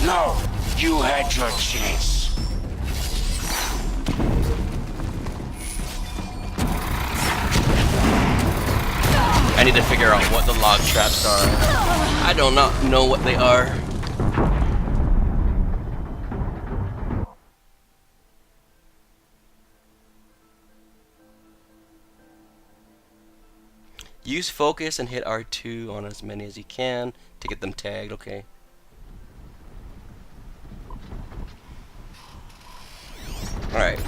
No, you had your chance. I need to figure out what the log traps are. I do not know what they are. Use focus and hit R2 on as many as you can to get them tagged. Okay. Alright.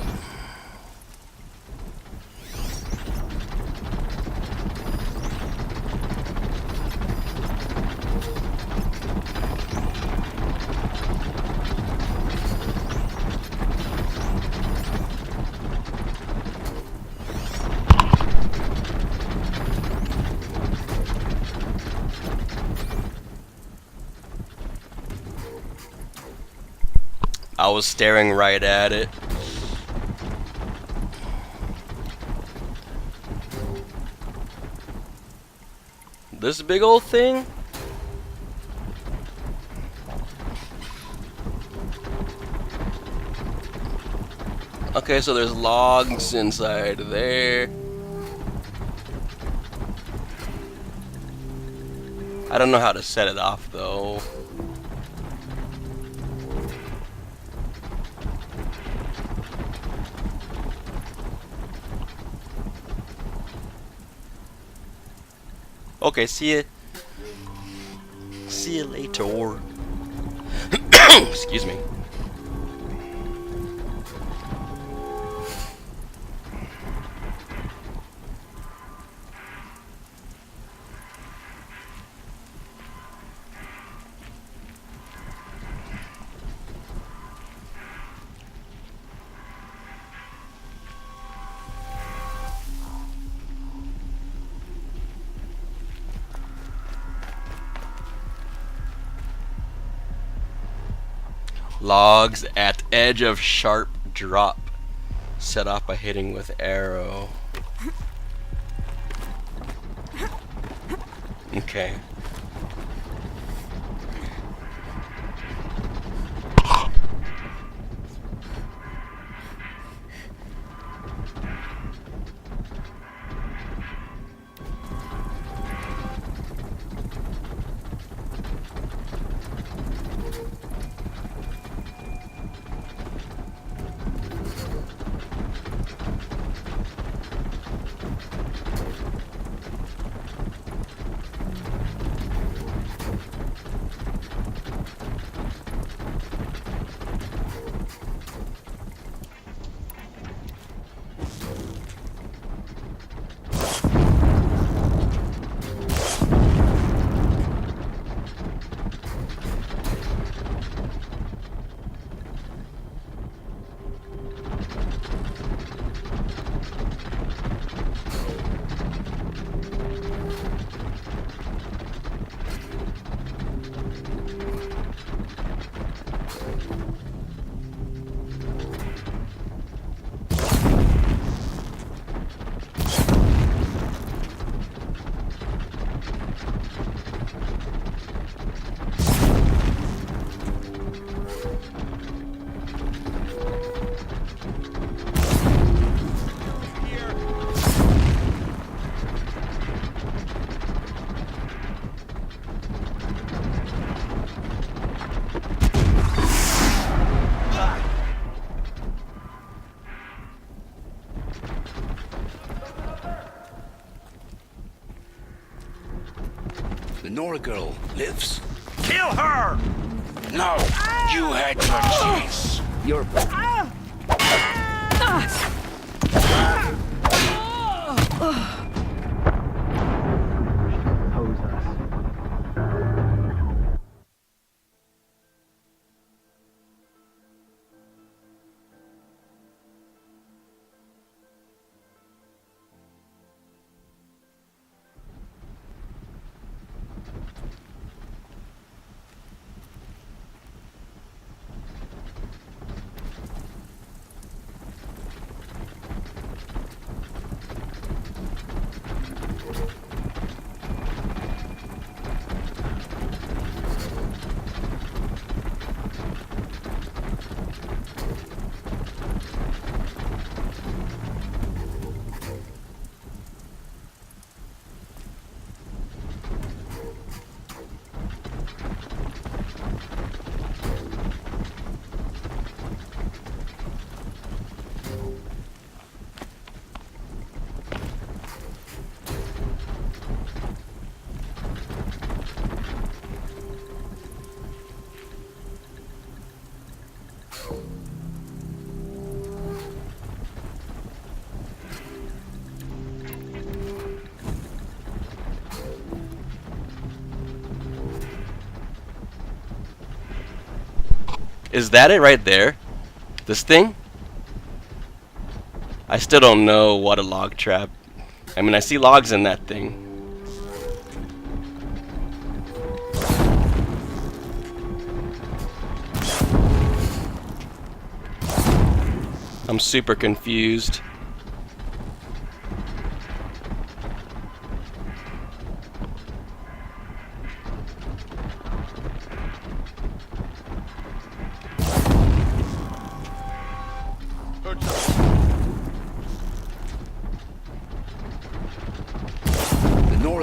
I was staring right at it. This big old thing? Okay, so there's logs inside there. I don't know how to set it off though. Okay, see you later. Excuse me. Logs at edge of sharp drop. Set off by hitting with arrow. Okay. Nora girl lives. Kill her! No, you had your chance. You're... Is that it right there? This thing? I still don't know what a log trap. I mean, I see logs in that thing. I'm super confused.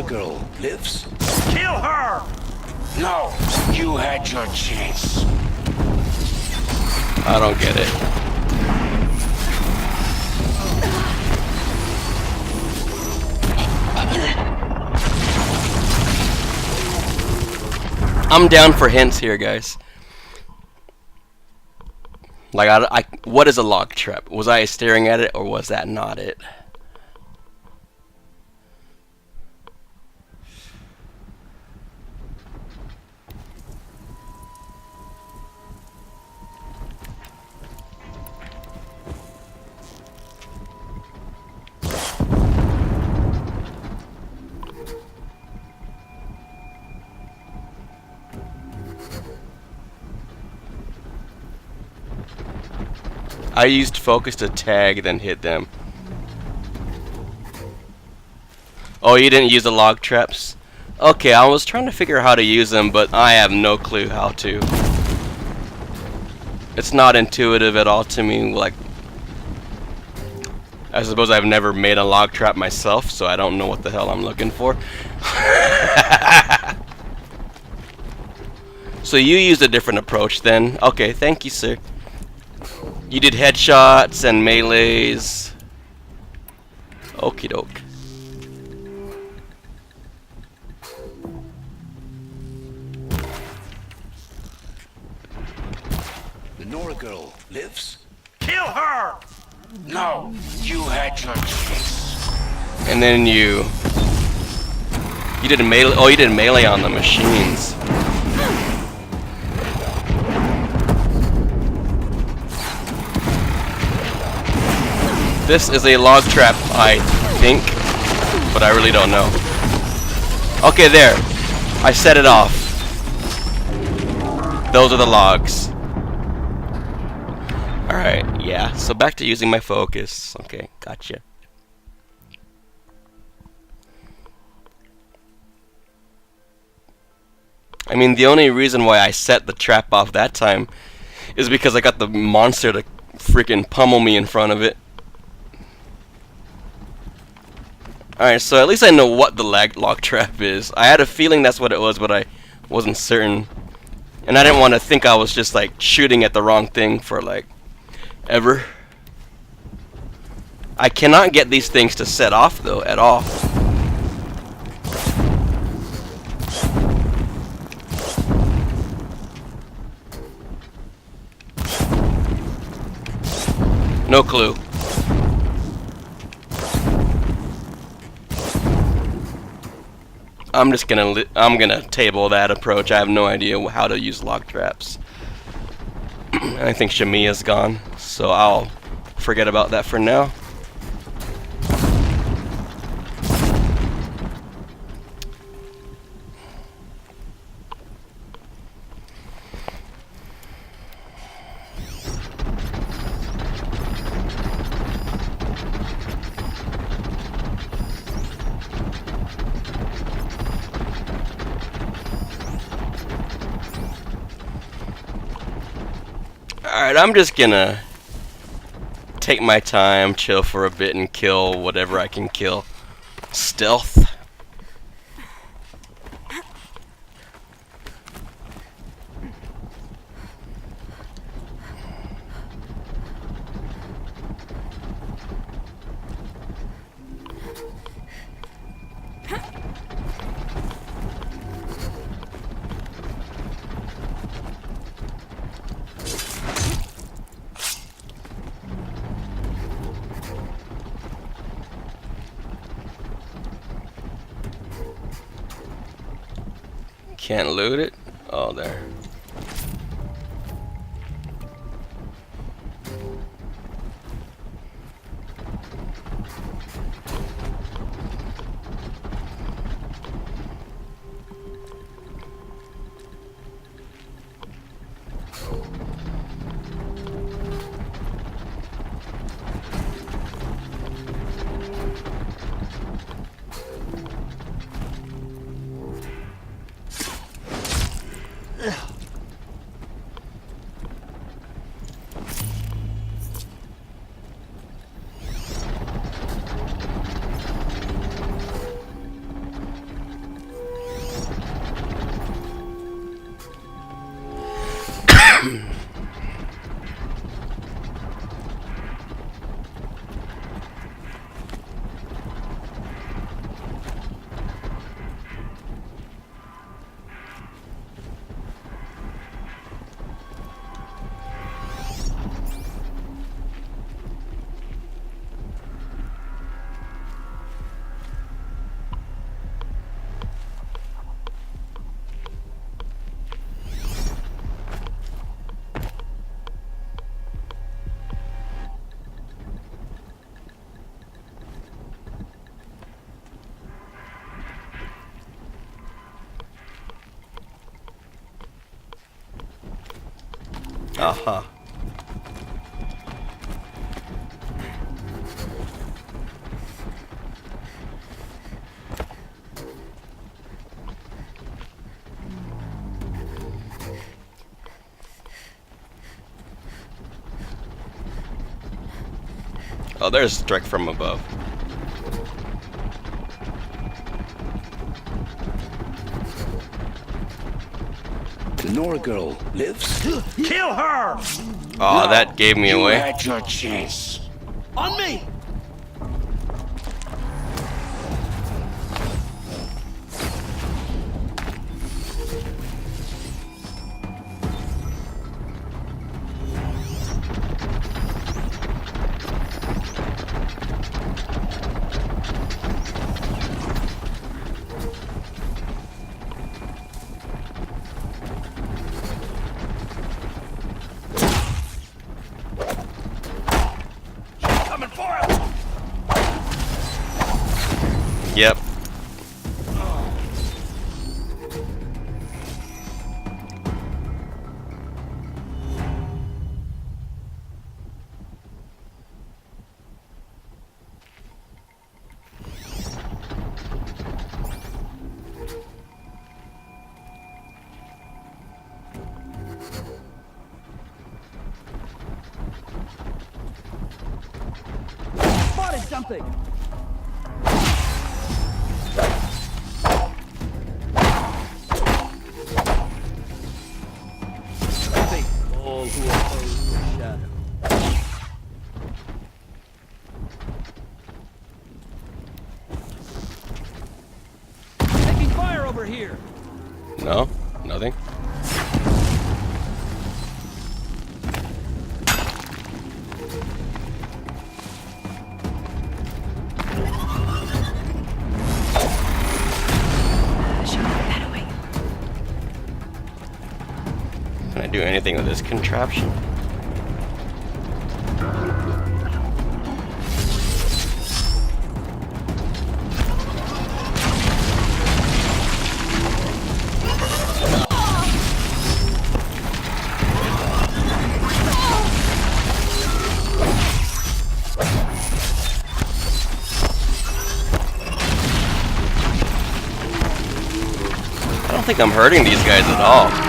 Girl lives? Kill her! No, you had your chance. I don't get it. I'm down for hints here, guys. Like, what is a log trap? Was I staring at it, or was that not it? I used focus to tag, then hit them. Oh, you didn't use the log traps? Okay, I was trying to figure out how to use them, but I have no clue how to. It's not intuitive at all to me. Like, I suppose I've never made a log trap myself, so I don't know what the hell I'm looking for. So you used a different approach then. Okay, thank you, sir. You did headshots and melees. Okie doke. The Nora girl lives? Kill her! No, you had your chance. And then you did a melee. Oh, you did melee on the machines. This is a log trap, I think, but I really don't know. Okay, there. I set it off. Those are the logs. Alright, yeah. So back to using my focus. Okay, gotcha. I mean, the only reason why I set the trap off that time is because I got the monster to freaking pummel me in front of it. Alright, so at least I know what the log trap is. I had a feeling that's what it was, but I wasn't certain. And I didn't want to think I was just like shooting at the wrong thing for like ever. I cannot get these things to set off though at all. No clue. I'm gonna table that approach. I have no idea how to use lock traps. And I think Shamiya's gone, so I'll forget about that for now. Alright, I'm just gonna take my time, chill for a bit, and kill whatever I can kill. Stealth. Can't loot it? Oh, there. Uh-huh. Oh, there's a strike from above. The Nora girl lives? Kill her! Oh, that gave me away. You had your chance. On me! Yep. Spotted something! All who oppose the shadow. Taking fire over here! No, nothing. Can I do anything with this contraption? I don't think I'm hurting these guys at all.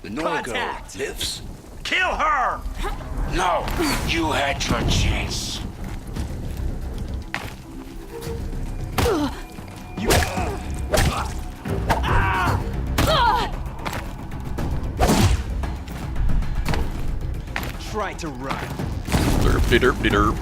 The Nora girl lives? Kill her! No, you had your chance. Try to run. Derpy derpy derp.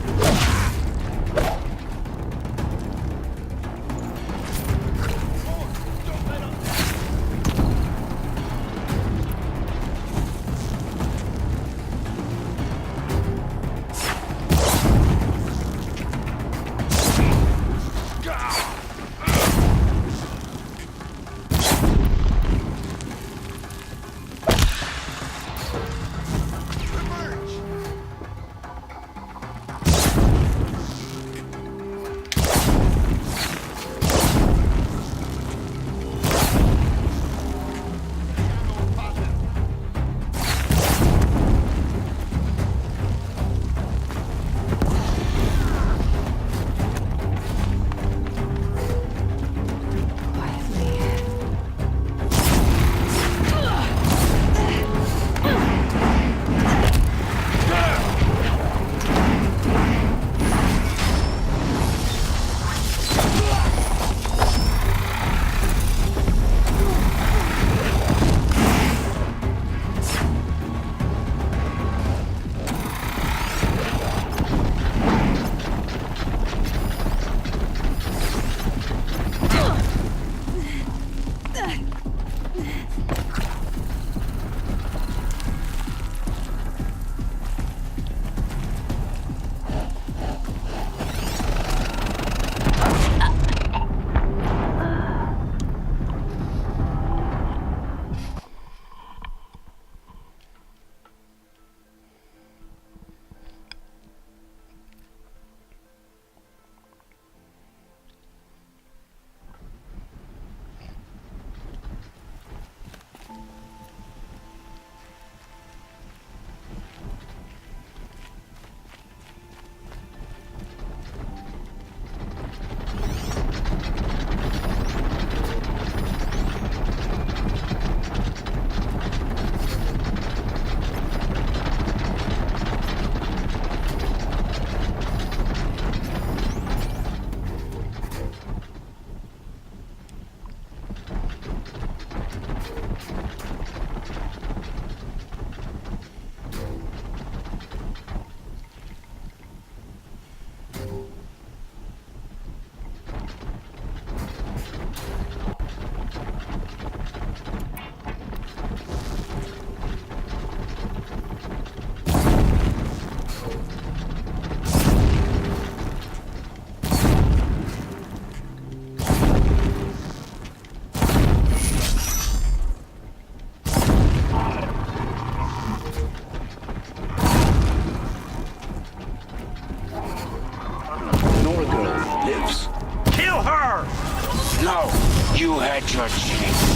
No, you had your chance.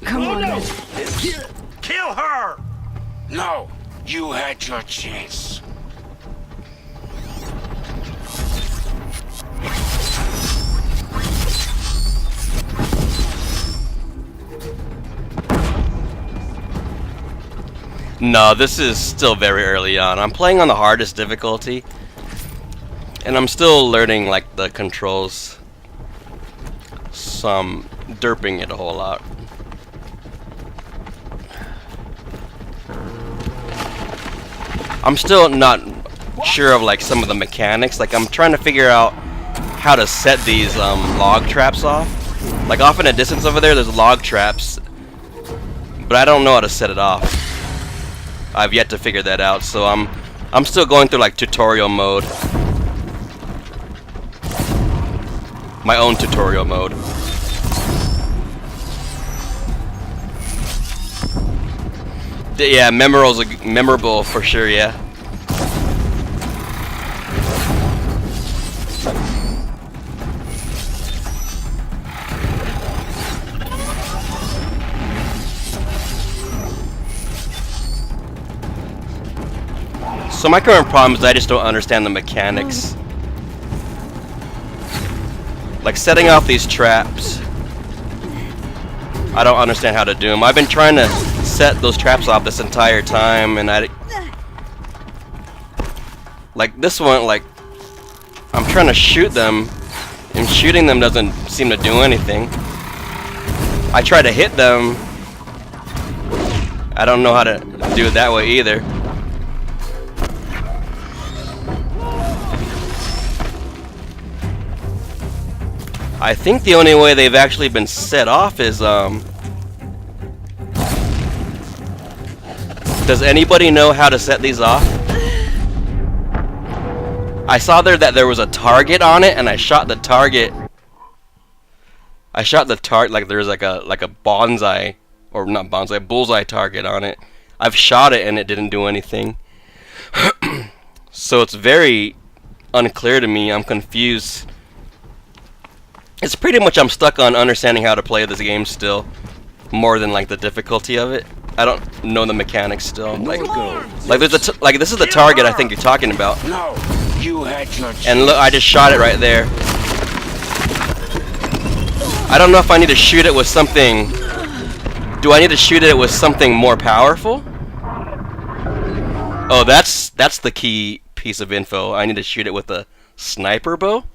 Come on. No! Kill her! No, you had your chance. No, this is still very early on. I'm playing on the hardest difficulty, and I'm still learning like the controls. so I'm derping it a whole lot. I'm still not sure of like some of the mechanics. Like I'm trying to figure out how to set these log traps off. Like off in a distance over there, there's log traps, but I don't know how to set it off. I've yet to figure that out, so I'm still going through like tutorial mode. My own tutorial mode. Yeah, memorable for sure, yeah. So my current problem is I just don't understand the mechanics. Like setting off these traps, I don't understand how to do them. I've been trying to set those traps off this entire time, and like this one, like I'm trying to shoot them, and shooting them doesn't seem to do anything. I try to hit them, I don't know how to do it that way either. I think the only way they've actually been set off is does anybody know how to set these off? I saw that there was a target on it, and I shot the target. Like there's like a bonsai, or not bonsai, bullseye target on it. I've shot it and it didn't do anything. So it's very unclear to me. I'm confused. It's pretty much I'm stuck on understanding how to play this game still, more than like the difficulty of it. I don't know the mechanics still. Like there's like this is the target I think you're talking about. No, you had your chance. And look, I just shot it right there. I don't know if I need to shoot it with something. Do I need to shoot it with something more powerful? Oh, that's the key piece of info. I need to shoot it with a sniper bow.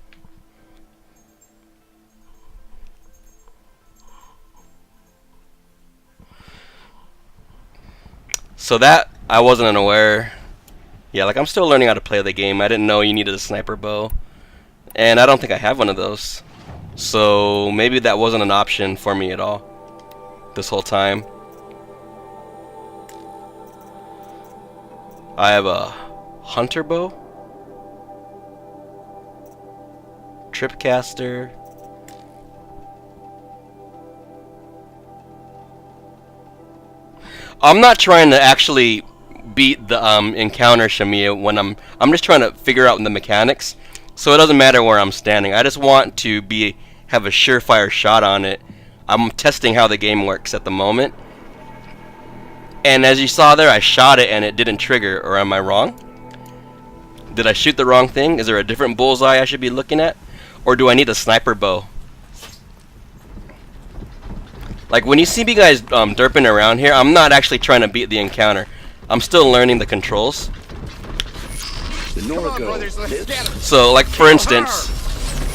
So that, I wasn't aware. Yeah, like I'm still learning how to play the game. I didn't know you needed a sniper bow. And I don't think I have one of those. So maybe that wasn't an option for me at all this whole time. I have a hunter bow, tripcaster, I'm not trying to actually beat the encounter Shamiya when I'm just trying to figure out the mechanics, so it doesn't matter where I'm standing. I just want to have a surefire shot on it. I'm testing how the game works at the moment, and as you saw there, I shot it and it didn't trigger. Or am I wrong? Did I shoot the wrong thing? Is there a different bullseye I should be looking at, or do I need a sniper bow? Like when you see me guys derping around here, I'm not actually trying to beat the encounter. I'm still learning the controls. The Nora girl lives. So, like for instance,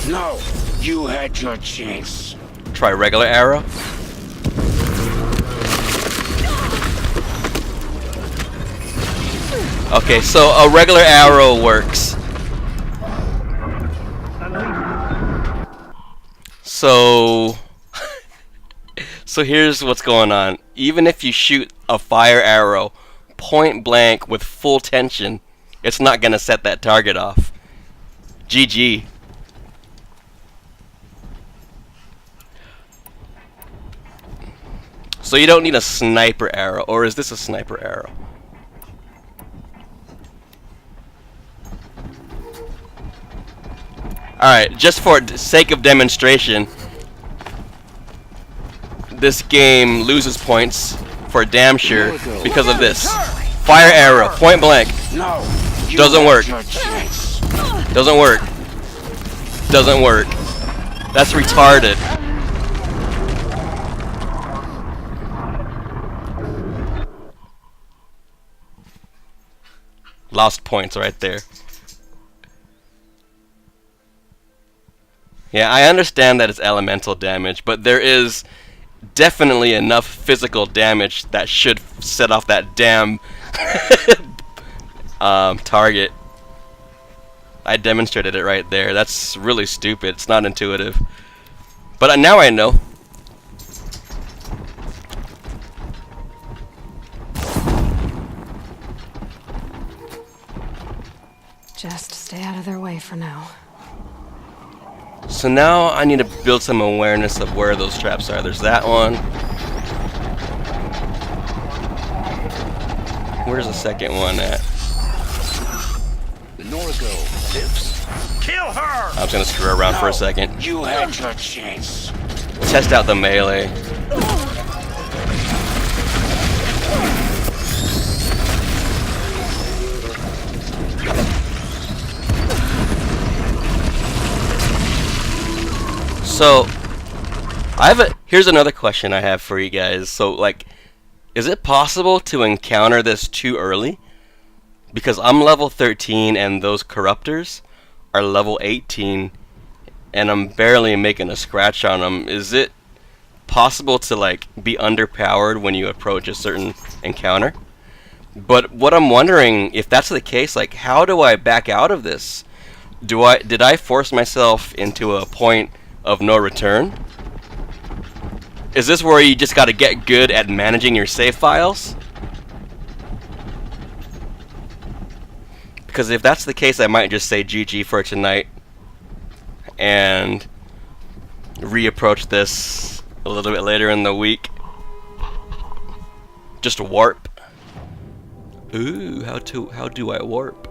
No, you had your chance. try regular arrow. Okay, so a regular arrow works. So here's what's going on. Even if you shoot a fire arrow point blank with full tension, it's not gonna set that target off. GG. So you don't need a sniper arrow, or is this a sniper arrow? Alright, just for the sake of demonstration, this game loses points for damn sure because of this. Fire arrow, point blank. No, Doesn't work. Doesn't work. Doesn't work. That's retarded. Lost points right there. Yeah, I understand that it's elemental damage, but there is definitely enough physical damage that should set off that damn target. I demonstrated it right there. That's really stupid. It's not intuitive. But now I know. Just stay out of their way for now. So now I need to build some awareness of where those traps are. There's that one. Where's the second one at? The Nora girl lives. Kill her! I was gonna screw around for a second. You had your chance. Test out the melee. So, here's another question I have for you guys. So, like, is it possible to encounter this too early? Because I'm level 13 and those corruptors are level 18 and I'm barely making a scratch on them. Is it possible to, like, be underpowered when you approach a certain encounter? But what I'm wondering, if that's the case, like, how do I back out of this? Did I force myself into a point of no return? Is this where you just gotta get good at managing your save files? Because if that's the case, I might just say GG for tonight and reapproach this a little bit later in the week. Just warp. Ooh, how do I warp?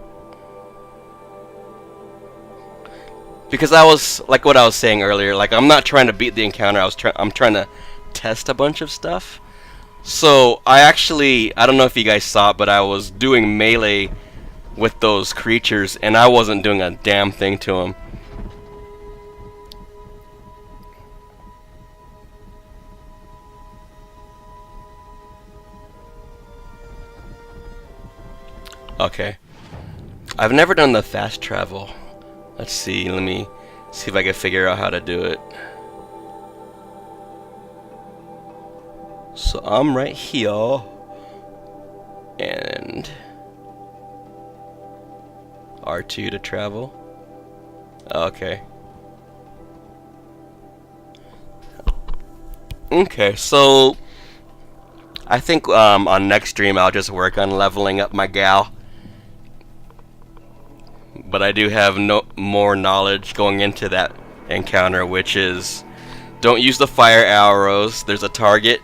Because I was, like what I was saying earlier, like I'm not trying to beat the encounter, I'm trying to test a bunch of stuff. So I don't know if you guys saw it, but I was doing melee with those creatures and I wasn't doing a damn thing to them. Okay. I've never done the fast travel. Let's see, let me see if I can figure out how to do it. So I'm right here, and R2 to travel. Okay. Okay, so I think on next stream I'll just work on leveling up my gal. But I do have more knowledge going into that encounter, which is don't use the fire arrows. There's a target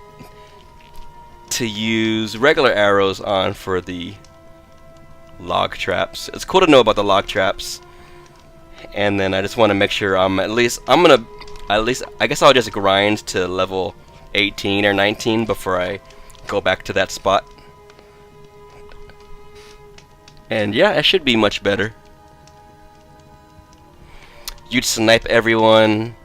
to use regular arrows on for the log traps. It's cool to know about the log traps. And then I just want to make sure I guess I'll just grind to level 18 or 19 before I go back to that spot. And yeah, it should be much better. You'd snipe everyone,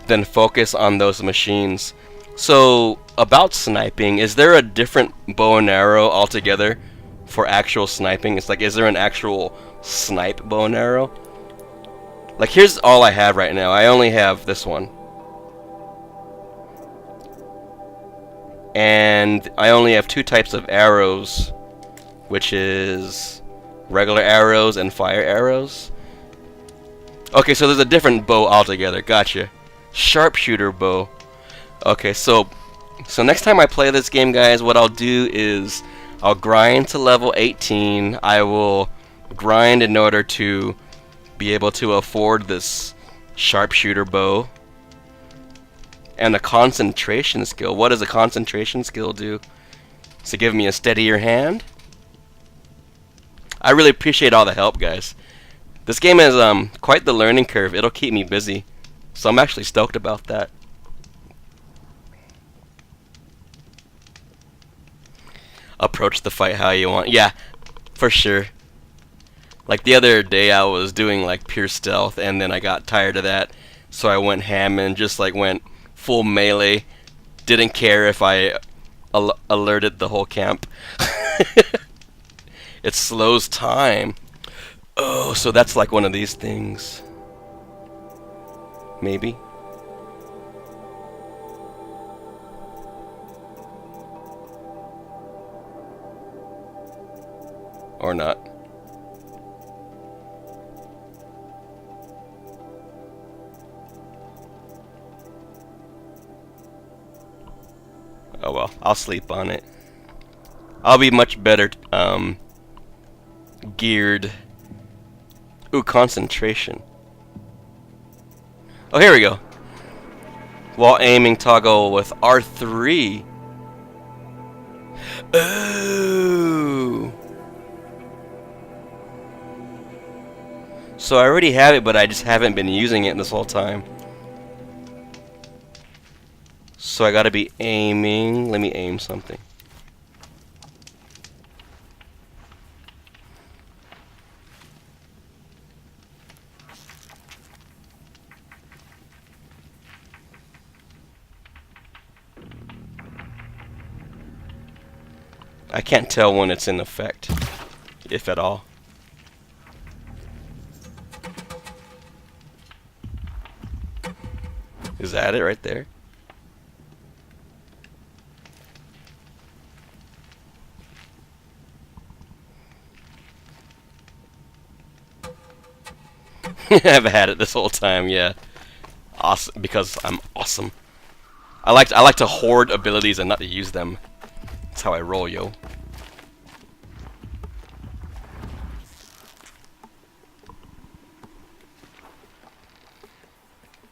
then focus on those machines. So, about sniping, is there a different bow and arrow altogether for actual sniping? It's like, is there an actual snipe bow and arrow? Like, here's all I have right now. I only have this one. And I only have two types of arrows, which is regular arrows and fire arrows. Okay, so there's a different bow altogether. Gotcha. Sharpshooter bow. Okay, so next time I play this game, guys, what I'll do is I'll grind to level 18. I will grind in order to be able to afford this sharpshooter bow. And a concentration skill. What does a concentration skill do? Does it give me a steadier hand? I really appreciate all the help, guys. This game is quite the learning curve. It'll keep me busy. So I'm actually stoked about that. Approach the fight how you want. Yeah, for sure. Like the other day I was doing like pure stealth and then I got tired of that. So I went ham and just like went full melee. Didn't care if I alerted the whole camp. It slows time. Oh, so that's like one of these things. Maybe. Or not. Oh well, I'll sleep on it. I'll be much better geared. Ooh, concentration. Oh, here we go. While aiming, toggle with R3. Ooh. So I already have it, but I just haven't been using it this whole time. So I gotta be aiming. Let me aim something. I can't tell when it's in effect, if at all. Is that it right there? I've had it this whole time, yeah. Awesome, because I'm awesome. I like to hoard abilities and not to use them. That's how I roll, yo.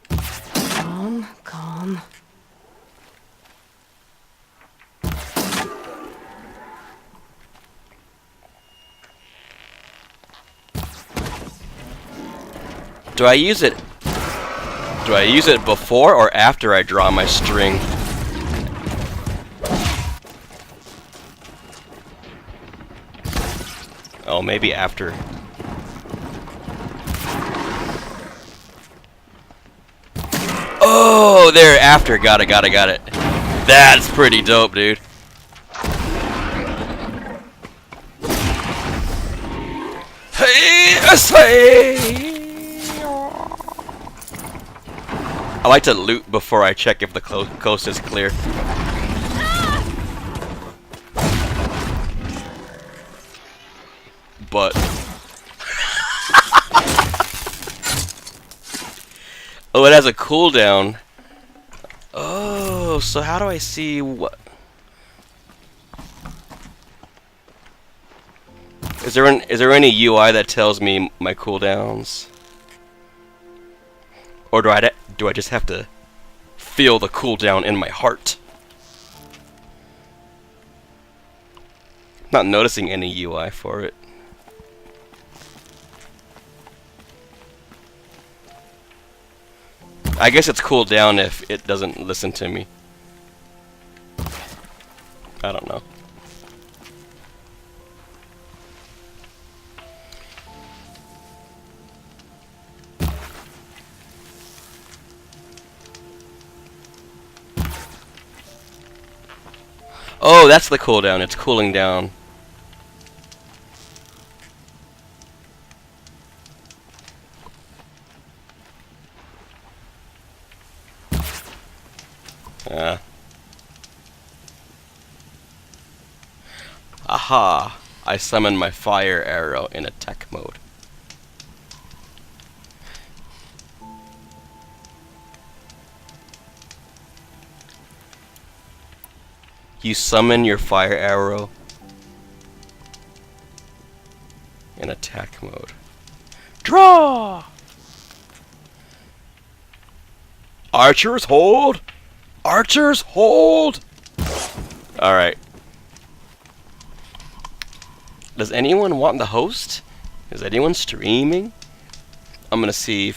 Calm, calm. Do I use it? Do I use it before or after I draw my string? Oh, maybe after. Oh, there, after. Got it. That's pretty dope, dude. Hey, I like to loot before I check if the coast is clear. But oh, it has a cooldown. Oh, so how do I see what? Is there any UI that tells me my cooldowns? Or do I just have to feel the cooldown in my heart? Not noticing any UI for it. I guess it's cooled down if it doesn't listen to me. I don't know. Oh, that's the cooldown. It's cooling down. Aha! I summoned my fire arrow in attack mode. You summon your fire arrow in attack mode. Draw! Archers hold! Archers hold! Alright. Does anyone want the host? Is anyone streaming? I'm gonna see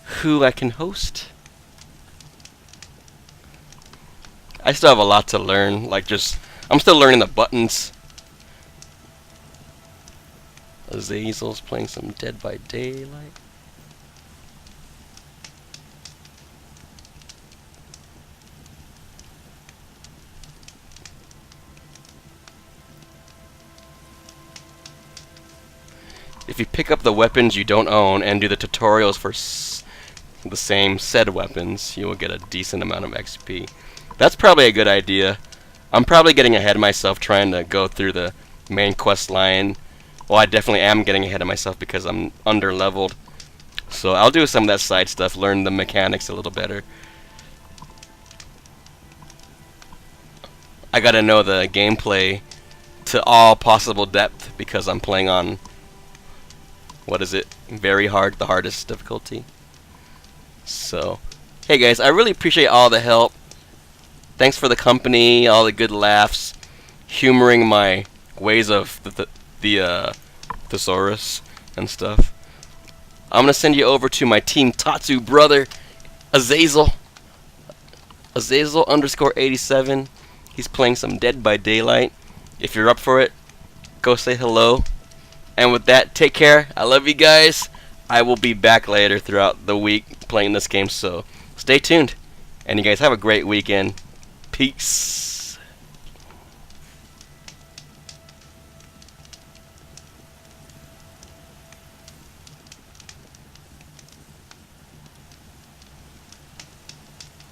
who I can host. I still have a lot to learn, I'm still learning the buttons. Azazel's playing some Dead by Daylight. If you pick up the weapons you don't own and do the tutorials for the same said weapons, you will get a decent amount of XP. That's probably a good idea. I'm probably getting ahead of myself trying to go through the main quest line. Well, I definitely am getting ahead of myself because I'm under-leveled. So I'll do some of that side stuff, learn the mechanics a little better. I gotta know the gameplay to all possible depth because I'm playing on, what is it, very hard, the hardest difficulty. So, hey guys, I really appreciate all the help. Thanks for the company, all the good laughs, humoring my ways of the thesaurus and stuff. I'm gonna send you over to my Team Tatsu brother, Azazel. Azazel _87. He's playing some Dead by Daylight. If you're up for it, go say hello. And with that, take care. I love you guys. I will be back later throughout the week playing this game, so stay tuned. And you guys have a great weekend. Peace.